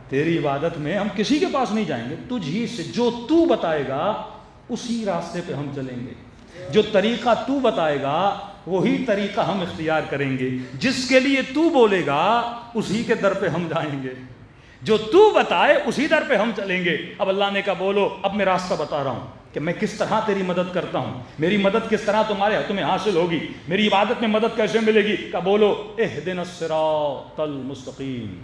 تیری عبادت میں ہم کسی کے پاس نہیں جائیں گے، تجھ ہی سے جو تو بتائے گا اسی راستے پہ ہم چلیں گے، جو طریقہ تو بتائے گا وہی طریقہ ہم اختیار کریں گے، جس کے لیے تو بولے گا اسی کے در پہ ہم جائیں گے، جو تو بتائے اسی در پہ ہم چلیں گے۔ اب اللہ نے کہا بولو اب میں راستہ بتا رہا ہوں کہ میں کس طرح تیری مدد کرتا ہوں، میری مدد کس طرح تمہیں حاصل ہوگی، میری عبادت میں مدد کیسے ملے گی۔ کہ بولو اہدنا الصراط المستقیم،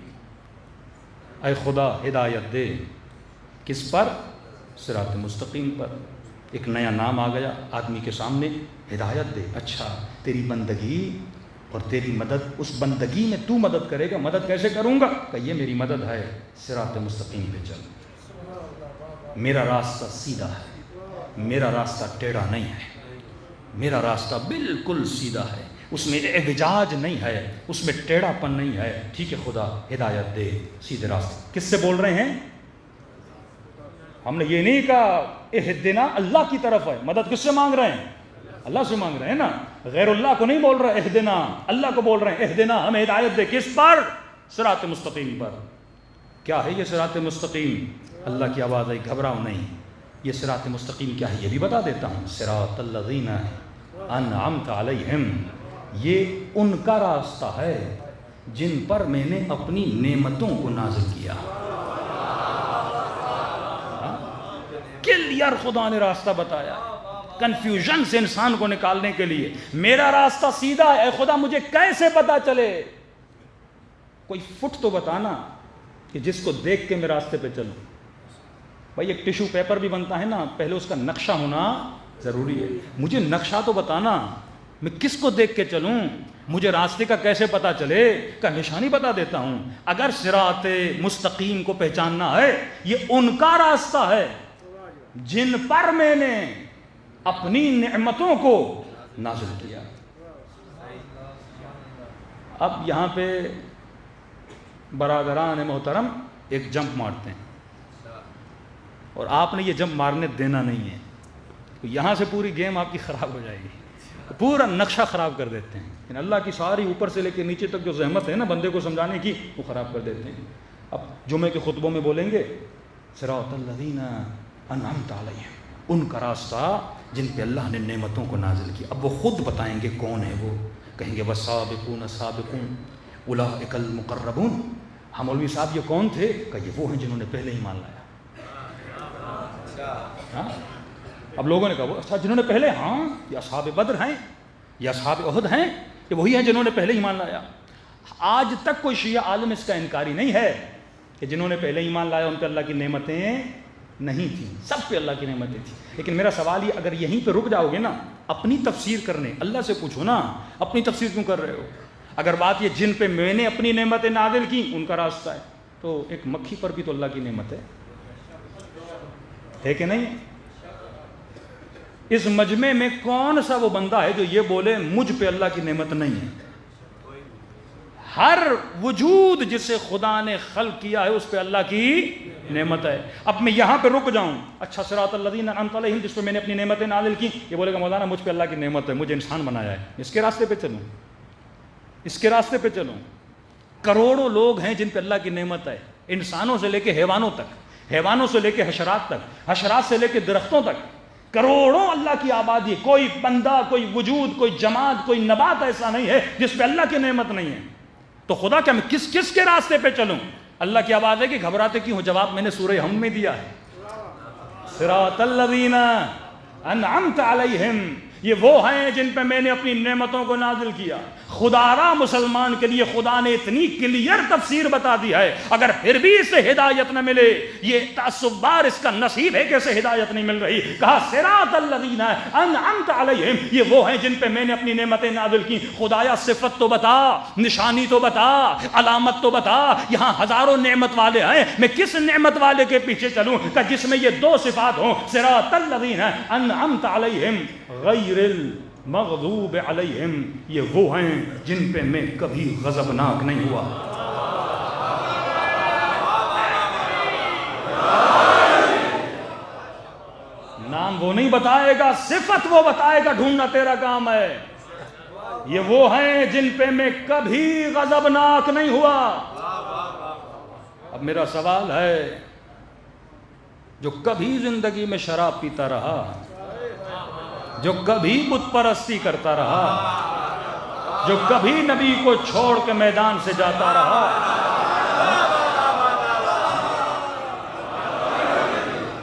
اے خدا ہدایت دے، کس پر؟ صراط مستقیم پر۔ ایک نیا نام آ گیا آدمی کے سامنے، ہدایت دے۔ اچھا تیری بندگی اور تیری مدد، اس بندگی میں تو مدد کرے گا، مدد کیسے کروں گا؟ کہ یہ میری مدد ہے، صراط مستقیم پہ چل، میرا راستہ سیدھا ہے، میرا راستہ ٹیڑھا نہیں ہے، میرا راستہ بالکل سیدھا ہے، اس میں اعوجاج نہیں ہے، اس میں ٹیڑھا پن نہیں ہے۔ ٹھیک ہے خدا ہدایت دے سیدھے راستے۔ کس سے بول رہے ہیں؟ ہم نے یہ نہیں کہا اہدنا اللہ کی طرف ہے، مدد کس سے مانگ رہے ہیں؟ اللہ سے مانگ رہے ہیں نا، غیر اللہ کو نہیں بول رہے اہدنا، اللہ کو بول رہے ہیں اہدنا، ہمیں ہدایت دے۔ کس پر؟ صراط مستقیم پر۔ کیا ہے یہ صراط مستقیم؟ اللہ کی آواز آئی گھبراؤ نہیں. یہ صراط مستقیم کیا ہے یہ بھی بتا دیتا ہوں. صراط الذین انعمت علیہم، یہ ان کا راستہ ہے جن پر میں نے اپنی نعمتوں کو نازل کیا. کلیئر خدا نے راستہ بتایا کنفیوژن سے انسان کو نکالنے کے لیے. میرا راستہ سیدھا ہے، اے خدا مجھے کیسے پتا چلے؟ کوئی فٹ تو بتانا کہ جس کو دیکھ کے میں راستے پہ چلوں. بھائی ایک ٹیشو پیپر بھی بنتا ہے نا، پہلے اس کا نقشہ ہونا ضروری ہے. مجھے نقشہ تو بتانا، میں کس کو دیکھ کے چلوں؟ مجھے راستے کا کیسے پتا چلے؟ کا نشانی بتا دیتا ہوں. اگر صراط مستقیم کو پہچاننا ہے، یہ ان کا راستہ ہے جن پر میں نے اپنی نعمتوں کو نازل کیا. اب یہاں پہ برادران محترم ایک جمپ مارتے ہیں اور آپ نے یہ جمپ مارنے دینا نہیں ہے. یہاں سے پوری گیم آپ کی خراب ہو جائے گی، پورا نقشہ خراب کر دیتے ہیں. لیکن اللہ کی ساری اوپر سے لے کے نیچے تک جو زحمت ہے نا بندے کو سمجھانے کی، وہ خراب کر دیتے ہیں. اب جمعے کے خطبوں میں بولیں گے صراط الذین انعمت علیہم، ان کا راستہ جن پہ اللہ نے نعمتوں کو نازل کیا. اب وہ خود بتائیں گے کون ہے وہ. کہیں گے والسابقون السابقون اولئک المقربون. ہم مولوی صاحب یہ کون تھے؟ کہ یہ وہ ہیں جنہوں نے پہلے ایمان لایا. ہاں اب لوگوں نے کہا وہ اچھا جنہوں نے پہلے، ہاں یہ اصحاب بدر ہیں، یہ اصحاب احد ہیں، یہ وہی ہیں جنہوں نے پہلے ایمان لایا. آج تک کوئی شیعہ عالم اس کا انکاری نہیں ہے کہ جنہوں نے پہلے ایمان لایا ان پہ اللہ کی نعمتیں نہیں تھیں. سب پہ اللہ کی نعمتیں تھیں. لیکن میرا سوال یہ، اگر یہیں پہ رک جاؤ گے نا اپنی تفسیر کرنے، اللہ سے پوچھو نا اپنی تفسیر کیوں کر رہے ہو؟ اگر بات یہ جن پہ میں نے اپنی نعمتیں نازل کی ان کا راستہ ہے، تو ایک مکھی پر بھی تو اللہ کی نعمت ہے کہ نہیں؟ اس مجمع میں کون سا وہ بندہ ہے جو یہ بولے مجھ پہ اللہ کی نعمت نہیں ہے؟ ہر وجود جسے خدا نے خلق کیا ہے اس پہ اللہ کی نعمت ہے. اب میں یہاں پہ رک جاؤں، اچھا صراط الذین انعمت علیہم جس پہ میں نے اپنی نعمتیں نازل کی، یہ بولے گا مولانا مجھ پہ اللہ کی نعمت ہے، مجھے انسان بنایا ہے، اس کے راستے پہ چلوں، اس کے راستے پہ چلوں. کروڑوں لوگ ہیں جن پہ اللہ کی نعمت ہے، انسانوں سے لے کے حیوانوں تک، حیوانوں سے لے کے حشرات تک، حشرات سے لے کے درختوں تک، کروڑوں اللہ کی آبادی. کوئی بندہ، کوئی وجود، کوئی جماعت، کوئی نبات ایسا نہیں ہے جس پہ اللہ کی نعمت نہیں ہے. تو خدا کیا میں کس کس کے راستے پہ چلوں؟ اللہ کی آواز ہے کہ گھبراتے کیوں ہو؟ جواب میں نے سورہ ہم میں دیا ہے. صراط الذین انعمت علیہم، یہ وہ ہیں جن پہ میں نے اپنی نعمتوں کو نازل کیا. خدارا مسلمان کے لیے خدا نے اتنی کلیئر تفسیر بتا دی ہے، اگر پھر بھی اسے ہدایت نہ ملے، یہ تعصب بار اس کا نصیب ہے کہ اسے ہدایت نہیں مل رہی. کہا صراط الذین انعمت علیہم، یہ وہ ہیں جن پہ میں نے اپنی نعمتیں نازل کی. خدایا صفت تو بتا، نشانی تو بتا، علامت تو بتا. یہاں ہزاروں نعمت والے ہیں، میں کس نعمت والے کے پیچھے چلوں کہ جس میں یہ دو صفات ہوں؟ صراط الذین انعمت علیہم غیر المغضوب علیہم، یہ وہ ہیں جن پہ میں کبھی غضبناک نہیں ہوا. نام وہ نہیں بتائے گا، صفت وہ بتائے گا، ڈھونڈنا تیرا کام ہے. یہ وہ ہیں جن پہ میں کبھی غضبناک نہیں ہوا. اب میرا سوال ہے، جو کبھی زندگی میں شراب پیتا رہا، جو کبھی بت پرستی کرتا رہا، جو کبھی نبی کو چھوڑ کے میدان سے جاتا رہا،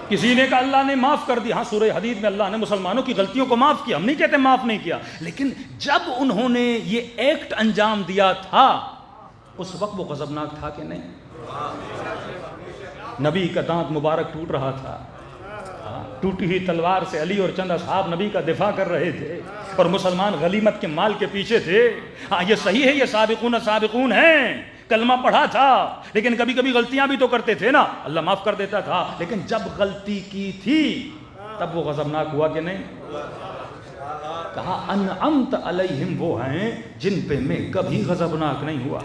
کسی نے کہا اللہ نے معاف کر دی. ہاں سورہ حدید میں اللہ نے مسلمانوں کی غلطیوں کو معاف کیا، ہم نہیں کہتے معاف نہیں کیا، لیکن جب انہوں نے یہ ایکٹ انجام دیا تھا اس وقت وہ غضبناک تھا کہ نہیں؟ نبی کا دانت مبارک ٹوٹ رہا تھا، ٹوٹی ہوئی تلوار سے علی اور چند اصحاب نبی کا دفاع کر رہے تھے اور مسلمان غنیمت کے مال کے پیچھے تھے. ہاں یہ صحیح ہے، یہ سابقون سابقون ہیں، کلمہ پڑھا تھا، لیکن کبھی کبھی غلطیاں بھی تو کرتے تھے نا، اللہ معاف کر دیتا تھا. لیکن جب غلطی کی تھی تب وہ غضبناک ہوا کہ نہیں؟ کہا انعمت علیہم، وہ ہیں جن پہ میں کبھی غضبناک نہیں ہوا.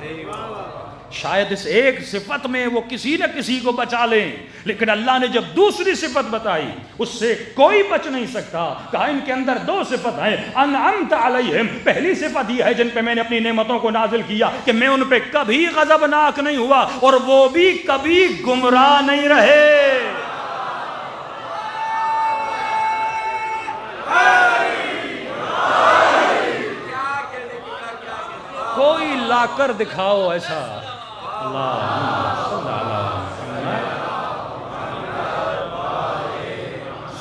شاید اس ایک صفت میں وہ کسی نہ کسی کو بچا لیں، لیکن اللہ نے جب دوسری صفت بتائی اس سے کوئی بچ نہیں سکتا. کہا ان کے اندر دو صفت ہیں، انعمت علیہم، پہلی صفت یہ ہے جن پہ میں نے اپنی نعمتوں کو نازل کیا کہ میں ان پہ کبھی غضبناک نہیں ہوا اور وہ بھی کبھی گمراہ نہیں رہے. کوئی لا کر دکھاؤ ایسا.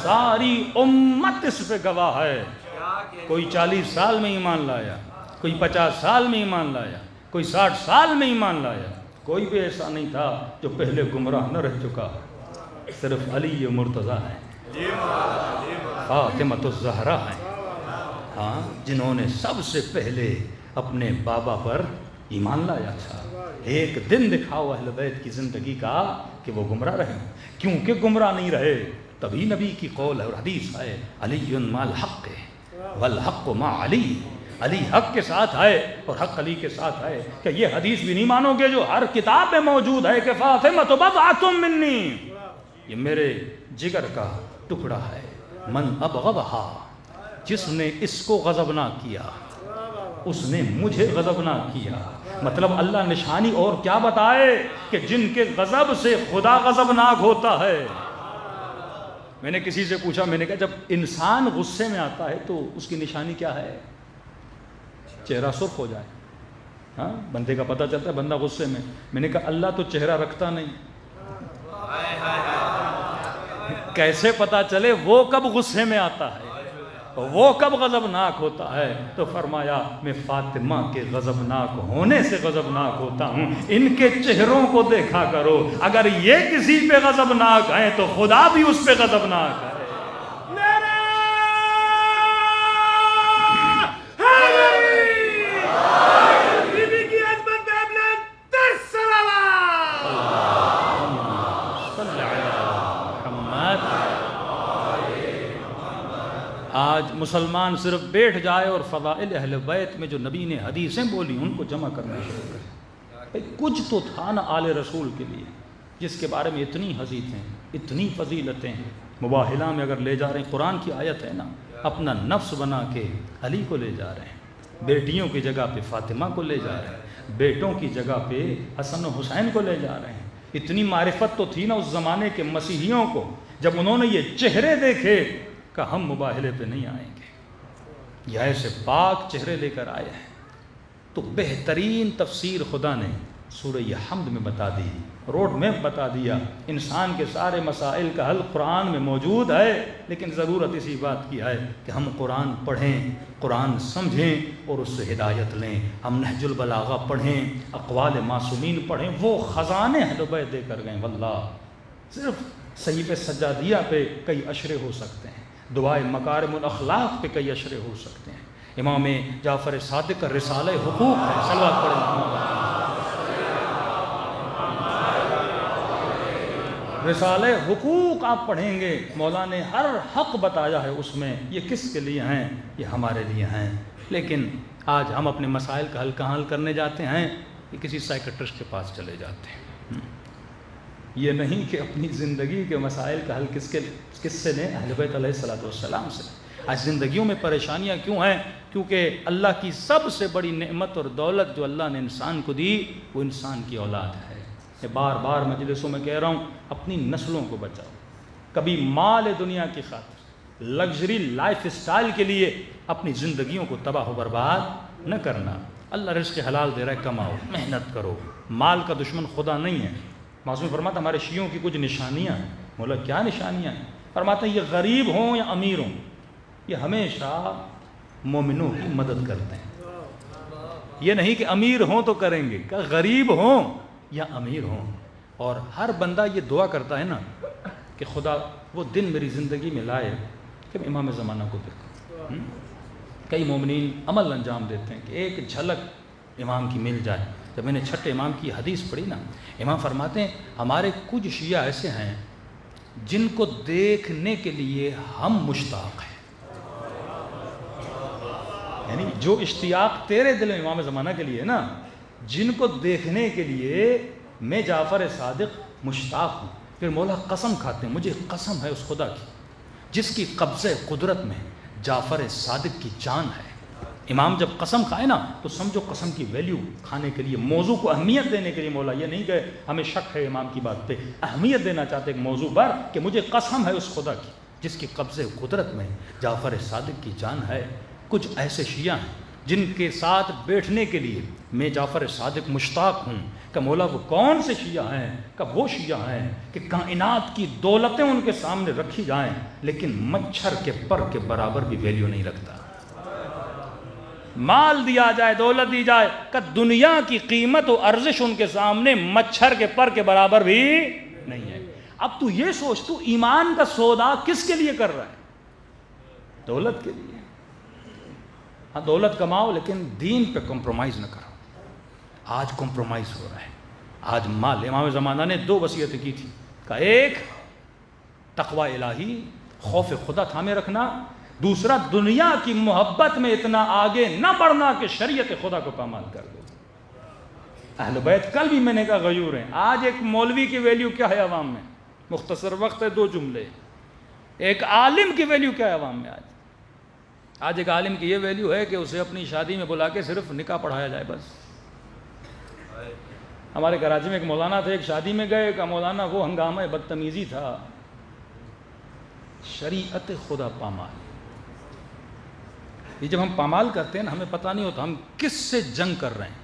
ساری امت اس پہ گواہ ہے. کوئی 40 سال میں ایمان لایا، کوئی 50 سال میں ایمان لایا، کوئی 60 سال میں ایمان لایا، کوئی بھی ایسا نہیں تھا جو پہلے گمراہ نہ رہ چکا. صرف علی مرتضیٰ ہیں، فاطمہ الزہرا ہیں، ہاں، جنہوں نے سب سے پہلے اپنے بابا پر ایمان لایا تھا. ایک دن دکھاؤ اہل بیت کی زندگی کا کہ وہ گمراہ رہے. کیونکہ گمراہ نہیں رہے تبھی نبی کی قول اور حدیث ہے علی مع الحق والحق مع علی. علی حق کے ساتھ ہے اور حق علی کے ساتھ ہے. کہ یہ حدیث بھی نہیں مانو گے جو ہر کتاب میں موجود ہے کہ فاطمہ بضعۃ منی، یہ میرے جگر کا ٹکڑا ہے. من ابغضھا، جس نے اس کو غضبناک کیا اس نے مجھے غضبناک کیا. مطلب اللہ نشانی اور کیا بتائے کہ جن کے غضب سے خدا غضبناک ہوتا ہے. میں نے کسی سے پوچھا، میں نے کہا جب انسان غصے میں آتا ہے تو اس کی نشانی کیا ہے؟ چہرہ سرخ ہو جائے. ہاں، بندے کا پتہ چلتا ہے بندہ غصے میں. میں نے کہا اللہ تو چہرہ رکھتا نہیں، کیسے پتہ چلے وہ کب غصے میں آتا ہے، وہ کب غضبناک ہوتا ہے؟ تو فرمایا میں فاطمہ کے غضبناک ہونے سے غضبناک ہوتا ہوں. ان کے چہروں کو دیکھا کرو، اگر یہ کسی پہ غضبناک ہیں تو خدا بھی اس پہ غضبناک ہے. آج مسلمان صرف بیٹھ جائے اور فضائل اہل بیت میں جو نبی نے حدیثیں بولی ان کو جمع کرنا شروع کرے. کچھ تو تھا نا آل رسول کے لیے جس کے بارے میں اتنی حدیثیں، اتنی فضیلتیں. مباہلہ میں اگر لے جا رہے ہیں، قرآن کی آیت ہے نا، اپنا نفس بنا کے علی کو لے جا رہے ہیں، بیٹیوں کی جگہ پہ فاطمہ کو لے جا رہے ہیں، بیٹوں کی جگہ پہ حسن و حسین کو لے جا رہے ہیں. اتنی معرفت تو تھی نا اس زمانے کے مسیحیوں کو، جب انہوں نے یہ چہرے دیکھے کہ ہم مباہلے پہ نہیں آئیں گے. یہ ایسے پاک چہرے لے کر آئے ہیں. تو بہترین تفسیر خدا نے سورہ حمد میں بتا دی، روڈ میپ بتا دیا. انسان کے سارے مسائل کا حل قرآن میں موجود ہے، لیکن ضرورت اسی بات کی ہے کہ ہم قرآن پڑھیں، قرآن سمجھیں اور اس سے ہدایت لیں. ہم نہج البلاغہ پڑھیں، اقوال معصومین پڑھیں. وہ خزانے اہل بیت دے کر گئے. واللہ صرف صحیفہ سجادیہ پہ کئی اشرے ہو سکتے ہیں، دعائے مکارم الاخلاق پہ کئی اشرے ہو سکتے ہیں. امام جعفر صادق کا رسالہ حقوق ہے، صلوات پڑھیں. رسالہ حقوق آپ پڑھیں گے، مولا نے ہر حق بتایا ہے اس میں. یہ کس کے لیے ہیں؟ یہ ہمارے لیے ہیں. لیکن آج ہم اپنے مسائل کا حل کہاں حل کرنے جاتے ہیں؟ کہ کسی سائیکٹرسٹ کے پاس چلے جاتے ہیں. یہ نہیں کہ اپنی زندگی کے مسائل کا حل کس سے لیں؟ اہل بیت علیہ الصلوۃ والسلام سے. آج زندگیوں میں پریشانیاں کیوں ہیں؟ کیونکہ اللہ کی سب سے بڑی نعمت اور دولت جو اللہ نے انسان کو دی وہ انسان کی اولاد ہے. میں بار بار مجلسوں میں کہہ رہا ہوں، اپنی نسلوں کو بچاؤ. کبھی مال دنیا کی خاطر، لگژری لائف اسٹائل کے لیے اپنی زندگیوں کو تباہ و برباد نہ کرنا. اللہ رزق حلال دے رہا ہے، کماؤ، محنت کرو. مال کا دشمن خدا نہیں ہے. معصوم فرماتا ہمارے شیعوں کی کچھ نشانیاں ہیں. مولا کیا نشانیاں ہیں؟ فرماتا یہ غریب ہوں یا امیر ہوں، یہ ہمیشہ مومنوں کی مدد کرتے ہیں. یہ نہیں کہ امیر ہوں تو کریں گے، کہ غریب ہوں یا امیر ہوں. اور ہر بندہ یہ دعا کرتا ہے نا کہ خدا وہ دن میری زندگی میں لائے کہ میں امام زمانہ کو دیکھوں. کئی مومنین عمل انجام دیتے ہیں کہ ایک جھلک امام کی مل جائے. جب میں نے چھٹے امام کی حدیث پڑھی نا، امام فرماتے ہیں ہمارے کچھ شیعہ ایسے ہیں جن کو دیکھنے کے لیے ہم مشتاق ہیں. یعنی جو اشتیاق تیرے دل میں امام زمانہ کے لیے نا، جن کو دیکھنے کے لیے میں جعفر صادق مشتاق ہوں. پھر مولا قسم کھاتے ہیں, مجھے قسم ہے اس خدا کی جس کی قبضہ قدرت میں جعفر صادق کی جان ہے. امام جب قسم کھائے نا تو سمجھو قسم کی ویلیو کھانے کے لیے, موضوع کو اہمیت دینے کے لیے مولا یہ نہیں کہ ہمیں شک ہے امام کی بات پہ, اہمیت دینا چاہتے ایک موضوع پر کہ مجھے قسم ہے اس خدا کی جس کی قبضہ قدرت میں جعفر صادق کی جان ہے. کچھ ایسے شیعہ ہیں جن کے ساتھ بیٹھنے کے لیے میں جعفر صادق مشتاق ہوں کہ مولا وہ کون سے شیعہ ہیں, کہ وہ شیعہ ہیں کہ کائنات کی دولتیں ان کے سامنے رکھی جائیں لیکن مچھر کے پر کے برابر بھی ویلیو نہیں رکھتا. مال دیا جائے, دولت دی جائے, کہ دنیا کی قیمت و ارزش ان کے سامنے مچھر کے پر کے برابر بھی نہیں ہے. اب تو یہ سوچ, تو ایمان کا سودا کس کے لیے کر رہا ہے؟ دولت کے لیے. ہاں دولت کماؤ لیکن دین پہ کمپرومائز نہ کرو. آج کمپرومائز ہو رہا ہے. آج مال, امام زمانہ نے 2 وصیتیں کی تھی, کہ ایک تقوی الہی, خوف خدا تھامے رکھنا, دوسرا دنیا کی محبت میں اتنا آگے نہ بڑھنا کہ شریعت خدا کو پامال کر دو. اہل بیت کل بھی میں نے کہا غیور ہیں. آج ایک مولوی کی ویلیو کیا ہے عوام میں؟ مختصر وقت ہے 2 جملے. ایک عالم کی ویلیو کیا ہے عوام میں؟ آج ایک عالم کی یہ ویلیو ہے کہ اسے اپنی شادی میں بلا کے صرف نکاح پڑھایا جائے بس. ہمارے کراچی میں ایک مولانا تھے, ایک شادی میں گئے, کہ مولانا وہ ہنگامہ بدتمیزی تھا, شریعت خدا پامال. یہ جب ہم پامال کرتے ہیں نا ہمیں پتہ نہیں ہوتا ہم کس سے جنگ کر رہے ہیں.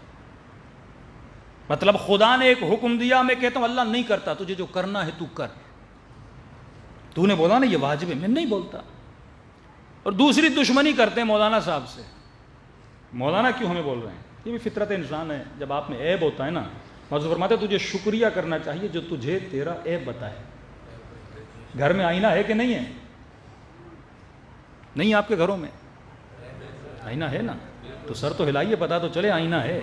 مطلب خدا نے ایک حکم دیا, میں کہتا ہوں اللہ نہیں کرتا, تجھے جو کرنا ہے تو کر. تو نے بولا نا یہ واجب ہے, میں نہیں بولتا. اور دوسری دشمنی کرتے ہیں مولانا صاحب سے. مولانا کیوں ہمیں بول رہے ہیں؟ یہ بھی فطرت انسان ہے. جب آپ میں عیب ہوتا ہے نا, موضوع فرماتے ہیں تجھے شکریہ کرنا چاہیے جو تجھے تیرا عیب بتائے. گھر میں آئینہ ہے کہ نہیں ہے؟ نہیں آپ کے گھروں میں آئینہ ہے نا, تو سر تو ہلائیے, پتا تو چلے آئینہ ہے.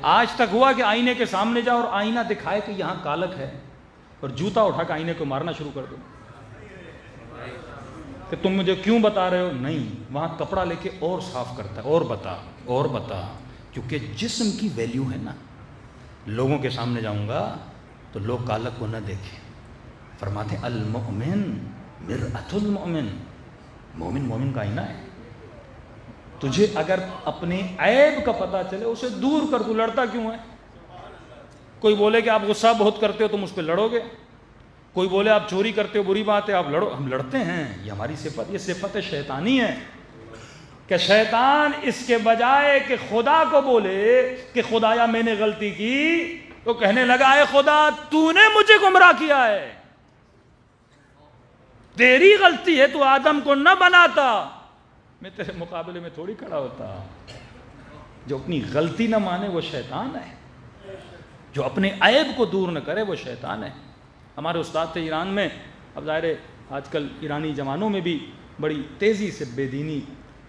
آج تک ہوا کہ آئینے کے سامنے جاؤ اور آئینہ دکھائے کہ یہاں کالک ہے, اور جوتا اٹھا کے آئینے کو مارنا شروع کر دو کہ تم مجھے کیوں بتا رہے ہو؟ نہیں, وہاں کپڑا لے کے اور صاف کرتا ہے, اور بتا. کیونکہ جسم کی ویلیو ہے نا. لوگوں کے سامنے جاؤں گا تو لوگ کالک کو نہ دیکھیں. فرماتے ہیں المؤمن مرآۃ المؤمن, مومن کا آئینہ ہے. تجھے اگر اپنے عیب کا پتہ چلے اسے دور کر, تو لڑتا کیوں ہے؟ کوئی بولے کہ آپ غصہ بہت کرتے ہو تم اس پہ لڑو گے, کوئی بولے آپ چوری کرتے ہو بری بات ہے آپ لڑو, ہم لڑتے ہیں. یہ ہماری صفت, یہ صفت شیطانی ہے کہ شیطان اس کے بجائے کہ خدا کو بولے کہ خدایا میں نے غلطی کی, تو کہنے لگا اے خدا تو نے مجھے گمراہ کیا ہے, تیری غلطی ہے, تو آدم کو نہ بناتا, میں تیرے مقابلے میں تھوڑی کھڑا ہوتا. جو اپنی غلطی نہ مانے وہ شیطان ہے, جو اپنے عیب کو دور نہ کرے وہ شیطان ہے. ہمارے استاد تھے ایران میں. اب ظاہر ہے آج کل ایرانی جوانوں میں بھی بڑی تیزی سے بے دینی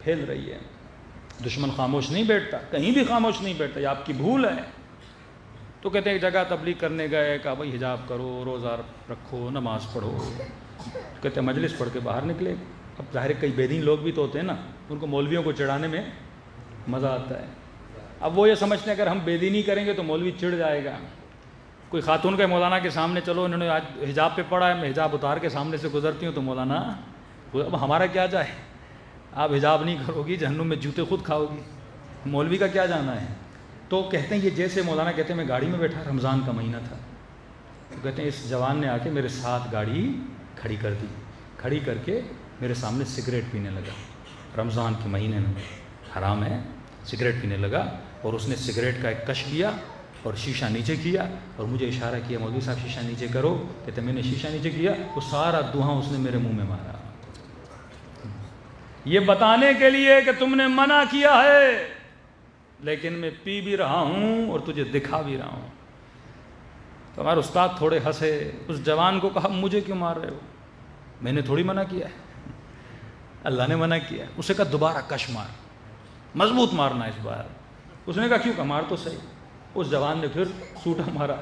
پھیل رہی ہے. دشمن خاموش نہیں بیٹھتا, کہیں بھی خاموش نہیں بیٹھتا, یہ آپ کی بھول ہے. تو کہتے ہیں ایک جگہ تبلیغ کرنے گئے, کہا بھائی حجاب کرو, روزہ رکھو, نماز پڑھو. کہتے ہیں مجلس پڑھ کے باہر نکلے. اب ظاہر کئی بے دین لوگ بھی تو ہوتے ہیں نا, ان کو مولویوں کو چڑھانے میں مزہ آتا ہے. اب وہ یہ سمجھتے ہیں اگر ہم بے دینی کریں گے تو مولوی چڑھ جائے گا. کوئی خاتون کے مولانا کے سامنے چلو, انہوں نے آج حجاب پہ پڑھا ہے, میں حجاب اتار کے سامنے سے گزرتی ہوں تو مولانا اب ہمارا کیا جائے, آپ حجاب نہیں کرو گی جہنم میں جوتے خود کھاؤ گی, مولوی کا کیا جانا ہے. تو کہتے ہیں یہ جیسے مولانا کہتے ہیں میں گاڑی میں بیٹھا, رمضان کا مہینہ تھا, تو کہتے ہیں اس جوان نے آ کے میرے ساتھ گاڑی کھڑی کر دی, کھڑی کر کے میرے سامنے سگریٹ پینے لگا. رمضان کے مہینے میں حرام ہے, سگریٹ پینے لگا, اور اس نے سگریٹ کا ایک کش لیا اور شیشہ نیچے کیا اور مجھے اشارہ کیا مولوی صاحب شیشہ نیچے کرو. کہتے میں نے شیشہ نیچے کیا, وہ سارا دھواں اس نے میرے منہ میں مارا, یہ بتانے کے لیے کہ تم نے منع کیا ہے لیکن میں پی بھی رہا ہوں اور تجھے دکھا بھی رہا ہوں. تو ہمارے استاد تھوڑے ہنسے. اس جوان کو کہا مجھے کیوں مار رہے ہو, میں نے تھوڑی منع کیا ہے, اللہ نے منع کیا. اسے کہا دوبارہ کش مار, مضبوط مارنا اس بار. اس نے کہا کیوں, کہا مار تو صحیح. اس جوان نے پھر سوٹا مارا.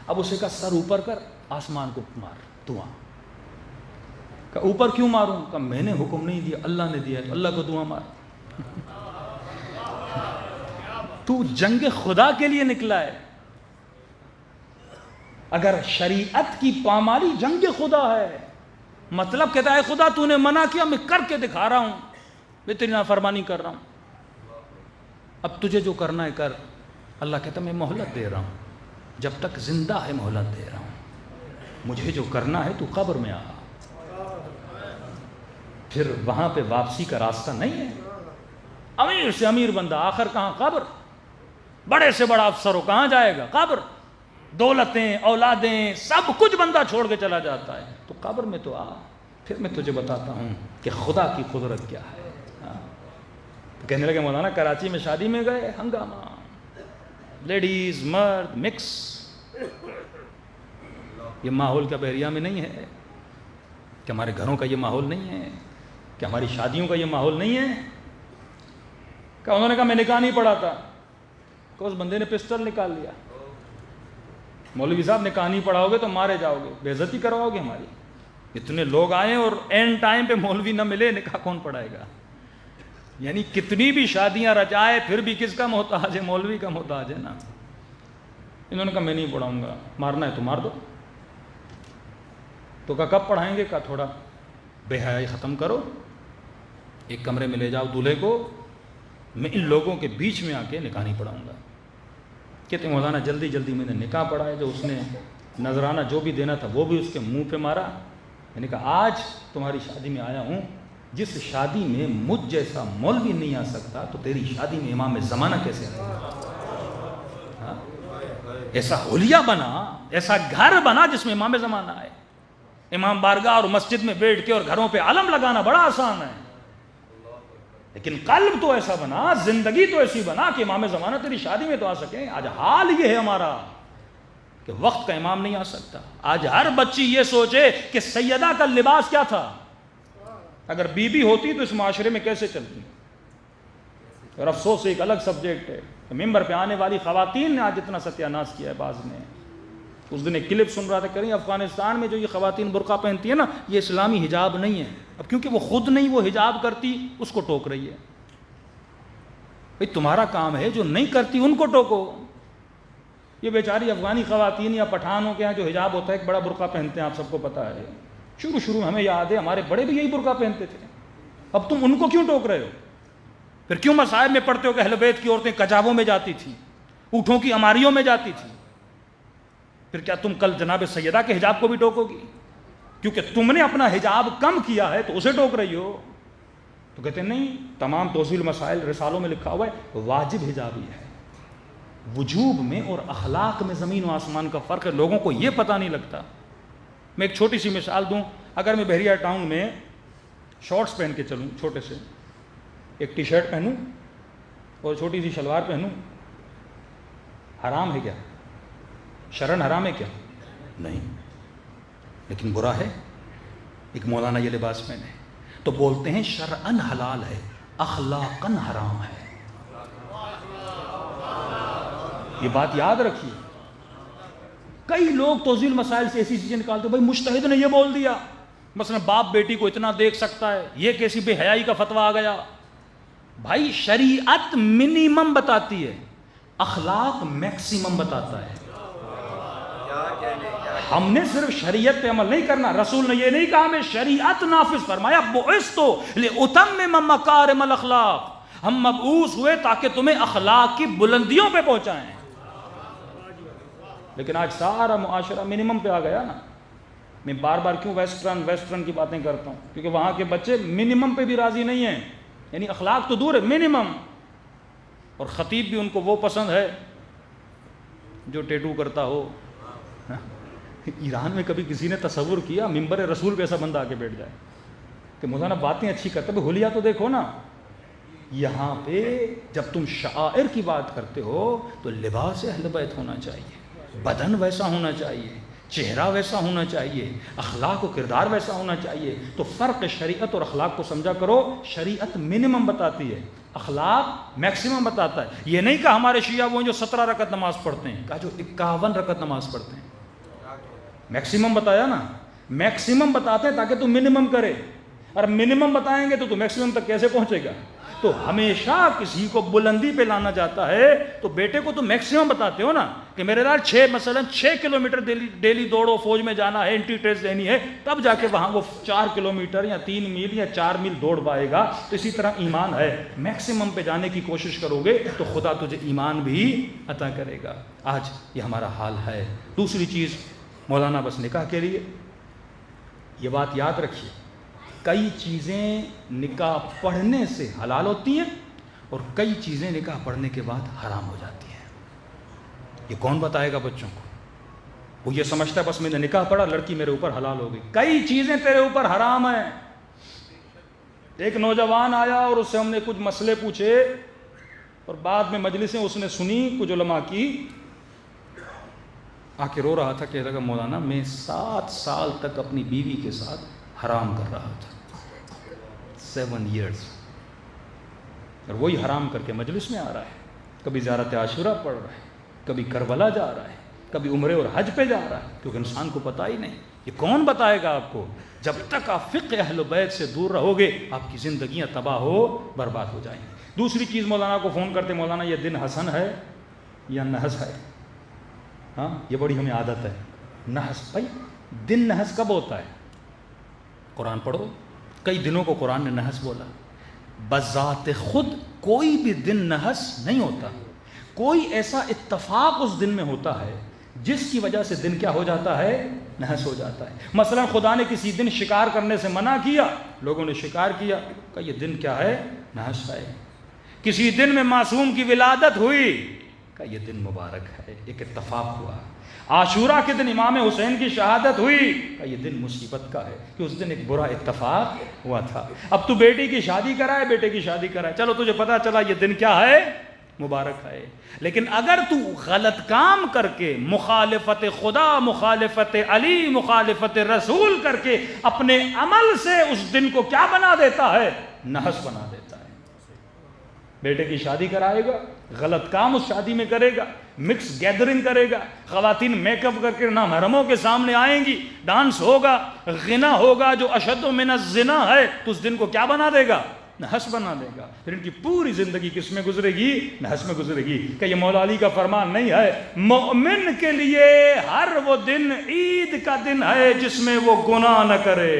اب اسے کہا سر اوپر کر, آسمان کو مار دعا. کہا اوپر کیوں ماروں, کہا میں نے حکم نہیں دیا, اللہ نے دیا, تو اللہ کو دعا مار. تو جنگ خدا کے لیے نکلا ہے. اگر شریعت کی پامالی جنگ خدا ہے، مطلب کہتا ہے خدا تو نے منع کیا، میں کر کے دکھا رہا ہوں، میں تیری نافرمانی کر رہا ہوں، اب تجھے جو کرنا ہے کر. اللہ کہتا ہے میں مہلت دے رہا ہوں، جب تک زندہ ہے مہلت دے رہا ہوں، مجھے جو کرنا ہے تو قبر میں آ. پھر وہاں پہ واپسی کا راستہ نہیں ہے. امیر سے امیر بندہ آخر کہاں؟ قبر. بڑے سے بڑا افسر ہو کہاں جائے گا؟ قبر. دولتیں، اولادیں، سب کچھ بندہ چھوڑ کے چلا جاتا ہے. تو قبر میں تو آ، پھر میں تجھے بتاتا ہوں کہ خدا کی قدرت کیا ہے. تو کہنے لگے مولانا کراچی میں شادی میں گئے، ہنگامہ، لیڈیز مرد مکس. یہ ماحول کیا بحریہ میں نہیں ہے؟ کہ ہمارے گھروں کا یہ ماحول نہیں ہے؟ کہ ہماری شادیوں کا یہ ماحول نہیں ہے؟ کہ انہوں نے کہا میں نکاح نہیں پڑھا تھا، کہ اس بندے نے پسٹل نکال لیا. مولوی صاحب نکاح نہیں پڑھاؤ گے تو مارے جاؤ گے، بے عزتی کرواؤ گے ہماری. اتنے لوگ آئے اور اینڈ ٹائم پہ مولوی نہ ملے، نکاح کون پڑھائے گا؟ یعنی کتنی بھی شادیاں رچائے پھر بھی کس کا محتاج ہے؟ مولوی کا محتاج ہے نا. انہوں نے کہا میں نہیں پڑھاؤں گا، مارنا ہے تو مار دو. تو کہا کب پڑھائیں گے؟ کہا تھوڑا بے حیائی ختم کرو، ایک کمرے میں لے جاؤ دولہے کو، میں ان لوگوں کے بیچ میں آ کے نکاح نہیں پڑھاؤں گا. کہتے ہیں مولانا جلدی جلدی میں نے نکاح پڑھایا، جو اس نے نذرانہ جو بھی دینا تھا وہ بھی اس کے منہ پہ مارا. میں نے کہا آج تمہاری شادی میں آیا ہوں، جس شادی میں مجھ جیسا مولوی نہیں آ سکتا تو تیری شادی میں امام زمانہ کیسے آئے گا؟ ایسا حلیہ بنا، ایسا گھر بنا جس میں امام زمانہ آئے. امام بارگاہ اور مسجد میں بیٹھ کے اور گھروں پہ علم لگانا بڑا آسان ہے، لیکن قلب تو ایسا بنا، زندگی تو ایسی بنا کہ امام زمانہ تیری شادی میں تو آ سکیں. آج حال یہ ہے ہمارا کہ وقت کا امام نہیں آ سکتا. آج ہر بچی یہ سوچے کہ سیدہ کا لباس کیا تھا، اگر بی بی ہوتی تو اس معاشرے میں کیسے چلتی. اور افسوس ایک الگ سبجیکٹ ہے کہ ممبر پہ آنے والی خواتین نے آج اتنا ستیہ ناش کیا ہے. بعض نے اس دن ایک کلپ سن رہا تھا، کریں افغانستان میں جو یہ خواتین برقع پہنتی ہیں نا، یہ اسلامی حجاب نہیں ہے. اب کیونکہ وہ خود نہیں وہ حجاب کرتی، اس کو ٹوک رہی ہے. بھئی تمہارا کام ہے جو نہیں کرتی ان کو ٹوکو. یہ بیچاری افغانی خواتین یا پٹھانوں کے یہاں جو حجاب ہوتا ہے ایک بڑا برقع پہنتے ہیں، آپ سب کو پتہ ہے. شروع میں ہمیں یاد ہے ہمارے بڑے بھی یہی برقع پہنتے تھے. اب تم ان کو کیوں ٹوک رہے ہو؟ پھر کیوں مصائب میں پڑھتے ہو کہ اہل بیت کی عورتیں کجابوں میں جاتی تھیں، اونٹوں کی اماریوں میں جاتی تھیں؟ پھر کیا تم کل جناب سیدہ کے حجاب کو بھی ٹوکو گی؟ کیونکہ تم نے اپنا حجاب کم کیا ہے تو اسے ٹوک رہی ہو. تو کہتے ہیں نہیں، تمام توضیح المسائل رسالوں میں لکھا ہوا ہے واجب حجاب ہی ہے. وجوب میں اور اخلاق میں زمین و آسمان کا فرق ہے، لوگوں کو یہ پتہ نہیں لگتا. میں ایک چھوٹی سی مثال دوں. اگر میں بحریہ ٹاؤن میں شارٹس پہن کے چلوں، چھوٹے سے ایک ٹی شرٹ پہنوں اور چھوٹی سی شلوار پہنوں، حرام ہے کیا؟ شرعن حرام ہے کیا؟ نہیں، لیکن برا ہے. ایک مولانا یہ لباس پہنے تو بولتے ہیں شرعن حلال ہے، اخلاقاً حرام ہے. یہ بات یاد رکھیے. کئی لوگ توضیح المسائل سے ایسی چیزیں نکالتے بھائی مجتہد نے یہ بول دیا، مثلا باپ بیٹی کو اتنا دیکھ سکتا ہے، یہ کیسی بے حیائی کا فتویٰ آ گیا. بھائی شریعت منیمم بتاتی ہے، اخلاق میکسیمم بتاتا ہے. ہم نے صرف شریعت پہ عمل نہیں کرنا. رسول نے یہ نہیں کہا میں شریعت نافذ فرمایا، بعثت لأتمم مکارم الاخلاق، ہم مبعوث ہوئے تاکہ تمہیں اخلاق کی بلندیوں پہ پہنچائیں. لیکن آج سارا معاشرہ منیمم پہ آ گیا نا. میں بار بار کیوں ویسٹرن کی باتیں کرتا ہوں؟ کیونکہ وہاں کے بچے منیمم پہ بھی راضی نہیں ہیں، یعنی اخلاق تو دور ہے، منیمم. اور خطیب بھی ان کو وہ پسند ہے جو ٹیٹو کرتا ہو. ایران میں کبھی کسی نے تصور کیا ممبر رسول پہ ایسا بندہ آ کے بیٹھ جائے کہ مولانا باتیں اچھی کرتے ہیں، حلیہ تو دیکھو نا. یہاں پہ جب تم شعائر کی بات کرتے ہو تو لباس اہل بیت ہونا چاہیے، بدن ویسا ہونا چاہیے، چہرہ ویسا ہونا چاہیے، اخلاق و کردار ویسا ہونا چاہیے. تو فرق شریعت اور اخلاق کو سمجھا کرو. شریعت منیمم بتاتی ہے، اخلاق میکسیمم بتاتا ہے. یہ نہیں کہ ہمارے شیعہ وہ جو 17 رکعت نماز پڑھتے ہیں، کہا جو 51 رکعت نماز پڑھتے ہیں. میکسیمم بتایا نا، میکسیمم بتاتے ہیں تاکہ تم منیمم کرے. اور منیمم بتائیں گے تو میکسیمم تک کیسے پہنچے گا؟ تو ہمیشہ کسی کو بلندی پہ لانا جاتا ہے تو بیٹے کو تو میکسیمم بتاتے ہو نا کہ میرے لال 6 کلومیٹر ڈیلی دوڑو، فوج میں جانا ہے، انٹری ٹیسٹ دینی ہے، تب جا کے وہاں وہ 4 کلومیٹر یا 3 میل یا 4 میل دوڑ پائے گا۔ تو اسی طرح ایمان ہے، میکسیمم پہ جانے کی کوشش کرو گے تو خدا تجھے ایمان بھی عطا کرے گا۔ آج یہ ہمارا حال ہے۔ دوسری چیز مولانا بس نکاح کے لیے یہ بات یاد رکھیے، کئی چیزیں نکاح پڑھنے سے حلال ہوتی ہیں اور کئی چیزیں نکاح پڑھنے کے بعد حرام ہو جاتی ہیں۔ یہ کون بتائے گا بچوں کو؟ وہ یہ سمجھتا ہے بس میں نے نکاح پڑھا، لڑکی میرے اوپر حلال ہو گئی۔ کئی چیزیں تیرے اوپر حرام ہیں۔ ایک نوجوان آیا اور اس سے ہم نے کچھ مسئلے پوچھے اور بعد میں مجلسیں اس نے سنی کچھ علماء کی، آ کے رو رہا تھا، کہہ رہا مولانا میں 7 سال تک اپنی بیوی کے ساتھ حرام کر رہا تھا، 7 ایئرز، اور وہی حرام کر کے مجلس میں آ رہا ہے، کبھی زیارت عاشورہ پڑھ رہا ہے، کبھی کربلا جا رہا ہے، کبھی عمرے اور حج پہ جا رہا ہے، کیونکہ انسان کو پتہ ہی نہیں۔ یہ کون بتائے گا آپ کو؟ جب تک آپ فقہ اہل بیت سے دور رہو گے آپ کی زندگیاں تباہ ہو برباد ہو جائیں گی۔ دوسری چیز مولانا کو فون کرتے، مولانا یہ دن حسن ہے یا نحس ہے؟ ہاں یہ بڑی ہمیں عادت ہے، نحس۔ بھائی دن نحس کب ہوتا ہے؟ قرآن پڑھو، کئی دنوں کو قرآن نے نحس بولا۔ بذات خود کوئی بھی دن نحس نہیں ہوتا، کوئی ایسا اتفاق اس دن میں ہوتا ہے جس کی وجہ سے دن کیا ہو جاتا ہے؟ نحس ہو جاتا ہے۔ مثلا خدا نے کسی دن شکار کرنے سے منع کیا، لوگوں نے شکار کیا، کہ یہ دن کیا ہے؟ نحس ہے۔ کسی دن میں معصوم کی ولادت ہوئی، کہ یہ دن مبارک ہے، ایک اتفاق ہوا۔ عاشورہ کے دن امام حسین کی شہادت ہوئی، کہ یہ دن مصیبت کا ہے، کہ اس دن ایک برا اتفاق ہوا تھا۔ اب تو بیٹی کی شادی کرائے، بیٹے کی شادی کرائے، چلو تجھے پتا چلا یہ دن کیا ہے؟ مبارک ہے۔ لیکن اگر تو غلط کام کر کے، مخالفت خدا، مخالفت علی، مخالفت رسول کر کے اپنے عمل سے اس دن کو کیا بنا دیتا ہے؟ نحس بنا دیتا ہے۔ بیٹے کی شادی کرائے گا، غلط کام اس شادی میں کرے گا، مکس گیدرنگ کرے گا، خواتین میک اپ کر کے نامحرموں کے سامنے آئیں گی، ڈانس ہوگا، غنا ہوگا جو اشد من الزنا ہے، تو اس دن کو کیا بنا دے گا؟ نحس بنا دے گا۔ پھر ان کی پوری زندگی کس میں گزرے گی؟ نحس میں گزرے گی۔ کہ یہ مولا علی کا فرمان نہیں ہے، مومن کے لیے ہر وہ دن عید کا دن ہے جس میں وہ گناہ نہ کرے۔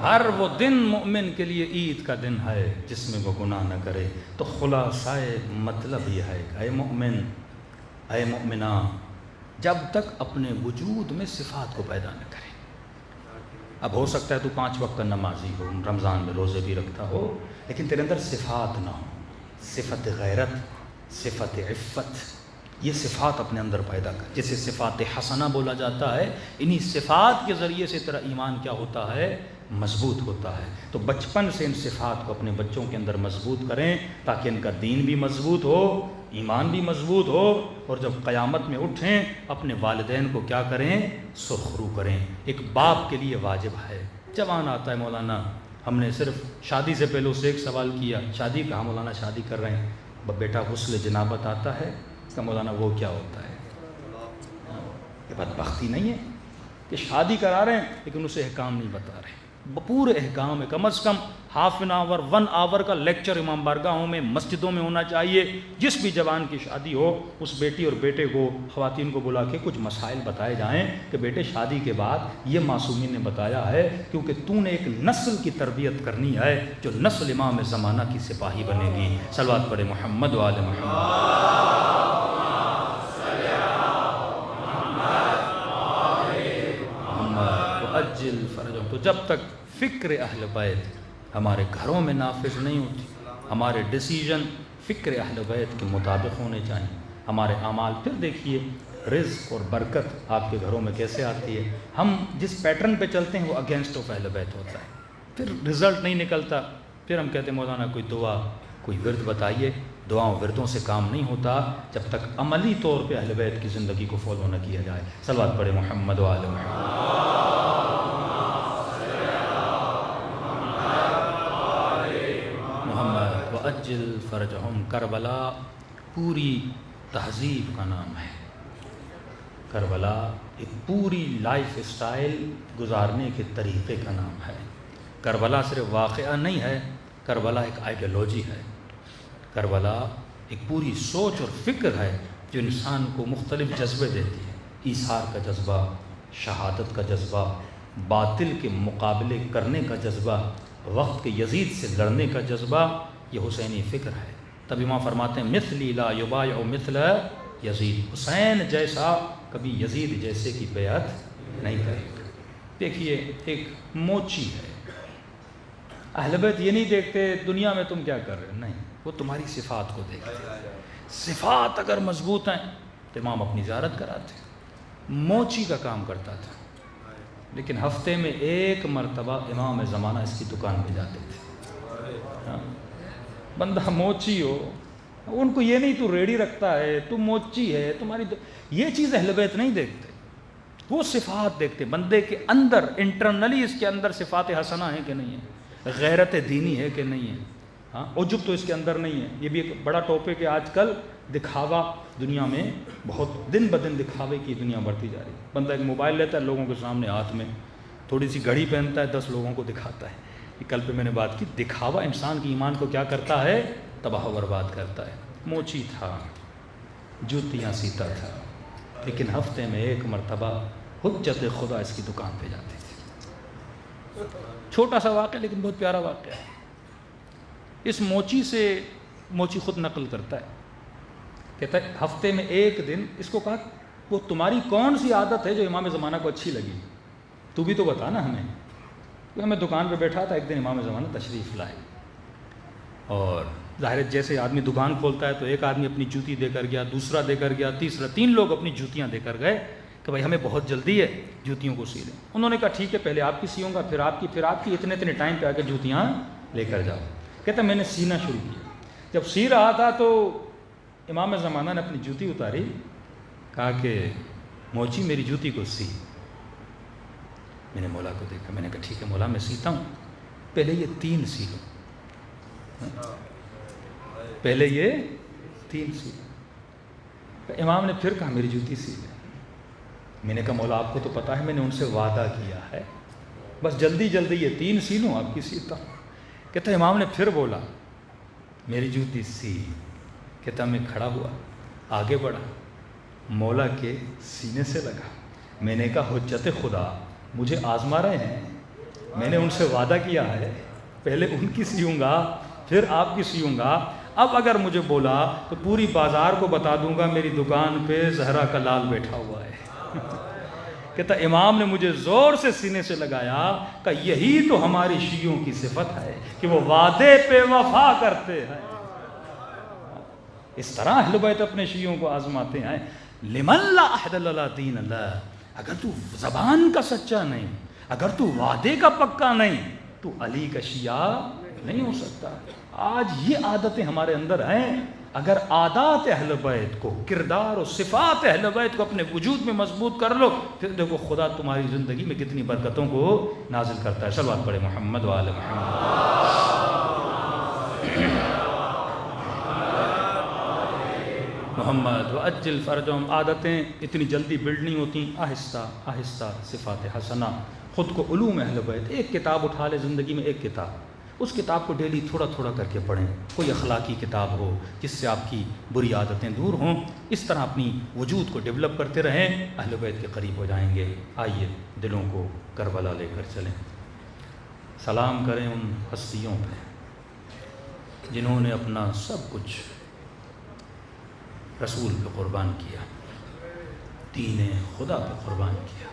ہر وہ دن مومن کے لیے عید کا دن ہے جس میں وہ گناہ نہ کرے۔ تو خلاصہ مطلب یہ ہے کہ اے مومن، اے مومنہ، جب تک اپنے وجود میں صفات کو پیدا نہ کرے۔ اب ہو سکتا ہے تو 5 وقت کا نمازی ہو، رمضان میں روزے بھی رکھتا ہو، لیکن تیرے اندر صفات نہ ہو، صفت غیرت، صفت عفت، یہ صفات اپنے اندر پیدا کر، جسے صفات حسنہ بولا جاتا ہے۔ انہی صفات کے ذریعے سے تیرا ایمان کیا ہوتا ہے؟ مضبوط ہوتا ہے۔ تو بچپن سے ان صفات کو اپنے بچوں کے اندر مضبوط کریں تاکہ ان کا دین بھی مضبوط ہو، ایمان بھی مضبوط ہو، اور جب قیامت میں اٹھیں اپنے والدین کو کیا کریں؟ سرخرو کریں۔ ایک باپ کے لیے واجب ہے۔ جوان آتا ہے، مولانا ہم نے صرف شادی سے پہلے اسے ایک سوال کیا، شادی کہاں؟ مولانا شادی کر رہے ہیں۔ بیٹا غسل جنابت آتا ہے؟ کہ مولانا وہ کیا ہوتا ہے؟ یہ بدبختی نہیں ہے کہ شادی کرا رہے ہیں لیکن اسے احکام نہیں بتا رہے۔ پورے احکام ہے، کم از کم ½ an hour 1 hour کا لیکچر امام بارگاہوں میں، مسجدوں میں ہونا چاہیے۔ جس بھی جوان کی شادی ہو اس بیٹی اور بیٹے کو، خواتین کو بلا کے کچھ مسائل بتائے جائیں کہ بیٹے شادی کے بعد یہ معصومین نے بتایا ہے، کیونکہ تو نے ایک نسل کی تربیت کرنی ہے جو نسل امام زمانہ کی سپاہی بنے گی۔ صلوات پڑھے محمد و آل محمد۔ اجل فرجہم۔ تو جب تک فکر اہل بیت ہمارے گھروں میں نافذ نہیں ہوتی، ہمارے ڈیسیجن فکر اہل بیت کے مطابق ہونے چاہیے، ہمارے اعمال، پھر دیکھیے رزق اور برکت آپ کے گھروں میں کیسے آتی ہے۔ ہم جس پیٹرن پہ چلتے ہیں وہ اگینسٹ آف اہل بیت ہوتا ہے، پھر رزلٹ نہیں نکلتا، پھر ہم کہتے ہیں مولانا کوئی دعا، کوئی ورد بتائیے۔ دعاؤں وردوں سے کام نہیں ہوتا جب تک عملی طور پہ اہل بیت کی زندگی کو فالو نہ کیا جائے۔ صلوات پڑھے محمد و آل محمد۔ وَأَجِّلْ فَرْجَهُمْ، کربلا پوری تہذیب کا نام ہے۔ کربلا ایک پوری لائف اسٹائل گزارنے کے طریقے کا نام ہے۔ کربلا صرف واقعہ نہیں ہے، کربلا ایک آئیڈیالوجی ہے۔ کربلا ایک پوری سوچ اور فکر ہے جو انسان کو مختلف جذبے دیتی ہے۔ ایثار کا جذبہ، شہادت کا جذبہ، باطل کے مقابلے کرنے کا جذبہ، وقت کے یزید سے لڑنے کا جذبہ، یہ حسینی فکر ہے۔ تب امام فرماتے ہیں مثلی لا یبایع مثل یزید، حسین جیسا کبھی یزید جیسے کی بیعت نہیں کرے گا۔ دیکھیے ایک موچی ہے، اہل بیت یہ نہیں دیکھتے دنیا میں تم کیا کر رہے ہو، نہیں، وہ تمہاری صفات کو دیکھتے ہیں۔ صفات اگر مضبوط ہیں تو امام اپنی زیارت کراتے۔ موچی کا کام کرتا تھا، لیکن ہفتے میں ایک مرتبہ امام زمانہ اس کی دکان پہ جاتے تھے۔ بندہ موچی ہو، ان کو یہ نہیں تو ریڑھی رکھتا ہے، تو موچی ہے تمہاری، یہ چیز اہل بیت نہیں دیکھتے، وہ صفات دیکھتے بندے کے اندر، انٹرنلی اس کے اندر صفات حسنہ ہیں کہ نہیں ہے، غیرت دینی ہے کہ نہیں ہے، ہاں عجب تو اس کے اندر نہیں ہے۔ یہ بھی ایک بڑا ٹاپک ہے آج کل، دکھاوا دنیا میں بہت دن بدن دکھاوے کی دنیا بڑھتی جا رہی ہے۔ بندہ ایک موبائل لیتا ہے لوگوں کے سامنے ہاتھ میں، تھوڑی سی گھڑی پہنتا ہے 10 لوگوں کو دکھاتا ہے۔ یہ کل پہ میں نے بات کی، دکھاوا انسان کے ایمان کو کیا کرتا ہے، تباہ و برباد کرتا ہے۔ موچی تھا، جوتیاں سیتا تھا، لیکن ہفتے میں ایک مرتبہ حجت خدا اس کی دکان پہ جاتے تھے۔ چھوٹا سا واقعہ لیکن بہت پیارا واقعہ ہے۔ اس موچی سے، موچی خود نقل کرتا ہے، کہتا ہے ہفتے میں ایک دن، اس کو کہا وہ تمہاری کون سی عادت ہے جو امام زمانہ کو اچھی لگی، تو بھی تو بتا نا ہمیں۔ کہ میں دکان پہ بیٹھا تھا، ایک دن امام زمانہ تشریف لائے، اور ظاہر جیسے آدمی دکان کھولتا ہے تو ایک آدمی اپنی جوتی دے کر گیا، دوسرا دے کر گیا، تیسرا، 3 لوگ اپنی جوتیاں دے کر گئے کہ بھائی ہمیں بہت جلدی ہے، جوتیوں کو سی لیں۔ انہوں نے کہا ٹھیک ہے، پہلے آپ کی سیوں گا، پھر آپ کی، پھر آپ کی، اتنے ٹائم پہ آ کے جوتیاں لے کر جاؤ۔ کہتا میں نے سینا شروع کیا، جب سی رہا تھا تو امام زمانہ نے اپنی جوتی اتاری، کہا کہ موچی میری جوتی کو سی۔ میں نے مولا کو دیکھا، میں نے کہا ٹھیک ہے مولا میں سیتا ہوں، پہلے یہ 3 سی لو، پہلے یہ 3 سی لو۔ امام نے پھر کہا میری جوتی سی لے۔ میں نے کہا مولا آپ کو تو پتہ ہے میں نے ان سے وعدہ کیا ہے، بس جلدی جلدی یہ 3 سی لوں، آپ کی سیتا ہوں۔ کہتا امام نے پھر بولا میری جوتی سی۔ کہتا میں کھڑا ہوا، آگے بڑھا، مولا کے سینے سے لگا۔ میں نے کہا حجت خدا مجھے آزما رہے ہیں، میں نے ان سے وعدہ کیا ہے پہلے ان کی سیوں گا پھر آپ کی سیوں گا، اب اگر مجھے بولا تو پوری بازار کو بتا دوں گا میری دکان پہ زہرا کا لال بیٹھا ہوا ہے۔ کہتا امام نے مجھے زور سے سینے سے لگایا کہ یہی تو ہماری شیعوں کی صفت ہے کہ وہ وعدے پہ وفا کرتے ہیں۔ اس طرح اہل بیت اپنے شیعوں کو آزماتے ہیں۔ لمن لا عہد لا دین اللہ، اگر تو زبان کا سچا نہیں، اگر تو وعدے کا پکا نہیں، تو علی کا شیعہ نہیں ہو سکتا۔ آج یہ عادتیں ہمارے اندر ہیں، اگر عادات اہل بیت کو، کردار و صفات اہل بیت کو اپنے وجود میں مضبوط کر لو، پھر دیکھو خدا تمہاری زندگی میں کتنی برکتوں کو نازل کرتا ہے۔ صلوات پڑھے محمد وآل محمد۔ محمد وعجل فرجہم۔ عادتیں اتنی جلدی بلڈ نہیں ہوتی، آہستہ آہستہ صفات حسنہ، خود کو علوم اہل بیت، ایک کتاب اٹھا لے زندگی میں، ایک کتاب، اس کتاب کو ڈیلی تھوڑا تھوڑا کر کے پڑھیں، کوئی اخلاقی کتاب ہو جس سے آپ کی بری عادتیں دور ہوں، اس طرح اپنی وجود کو ڈیولپ کرتے رہیں، اہل بیت کے قریب ہو جائیں گے۔ آئیے دلوں کو کربلا لے کر چلیں، سلام کریں ان ہستیوں پہ جنہوں نے اپنا سب کچھ رسول پہ قربان کیا، دین خدا پہ قربان کیا۔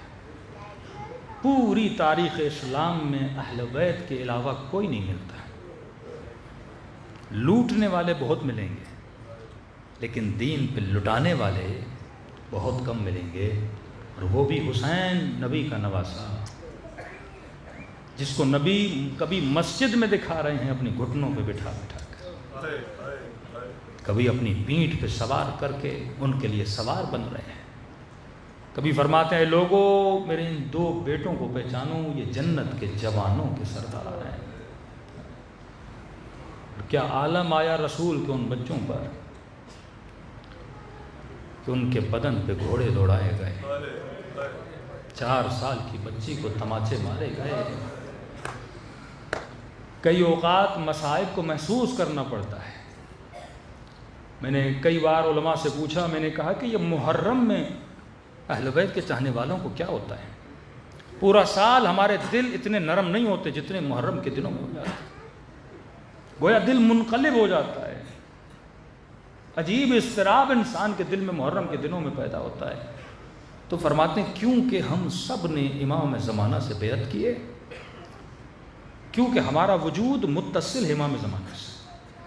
پوری تاریخ اسلام میں اہل بیت کے علاوہ کوئی نہیں ملتا۔ لوٹنے والے بہت ملیں گے، لیکن دین پہ لٹانے والے بہت کم ملیں گے، اور وہ بھی حسین نبی کا نواسا، جس کو نبی کبھی مسجد میں دکھا رہے ہیں اپنی گھٹنوں پہ بٹھا بٹھا کر، کبھی اپنی پیٹھ پہ سوار کر کے ان کے لیے سوار بن رہے ہیں، کبھی فرماتے ہیں لوگوں میرے ان 2 بیٹوں کو پہچانو، یہ جنت کے جوانوں کے سردار ہیں۔ کیا عالم آیا رسول کے ان بچوں پر کہ ان کے بدن پہ گھوڑے دوڑائے گئے، 4 سال کی بچی کو تماچے مارے گئے۔ کئی اوقات مصائب کو محسوس کرنا پڑتا ہے۔ میں نے کئی بار علماء سے پوچھا، میں نے کہا کہ یہ محرم میں اہل بیت کے چاہنے والوں کو کیا ہوتا ہے؟ پورا سال ہمارے دل اتنے نرم نہیں ہوتے جتنے محرم کے دنوں میں ہو جاتے ہیں۔ گویا دل منقلب ہو جاتا ہے، عجیب اضطراب انسان کے دل میں محرم کے دنوں میں پیدا ہوتا ہے۔ تو فرماتے ہیں کیونکہ ہم سب نے امام زمانہ سے بیعت کیے، کیونکہ ہمارا وجود متصل ہے امام زمانہ سے،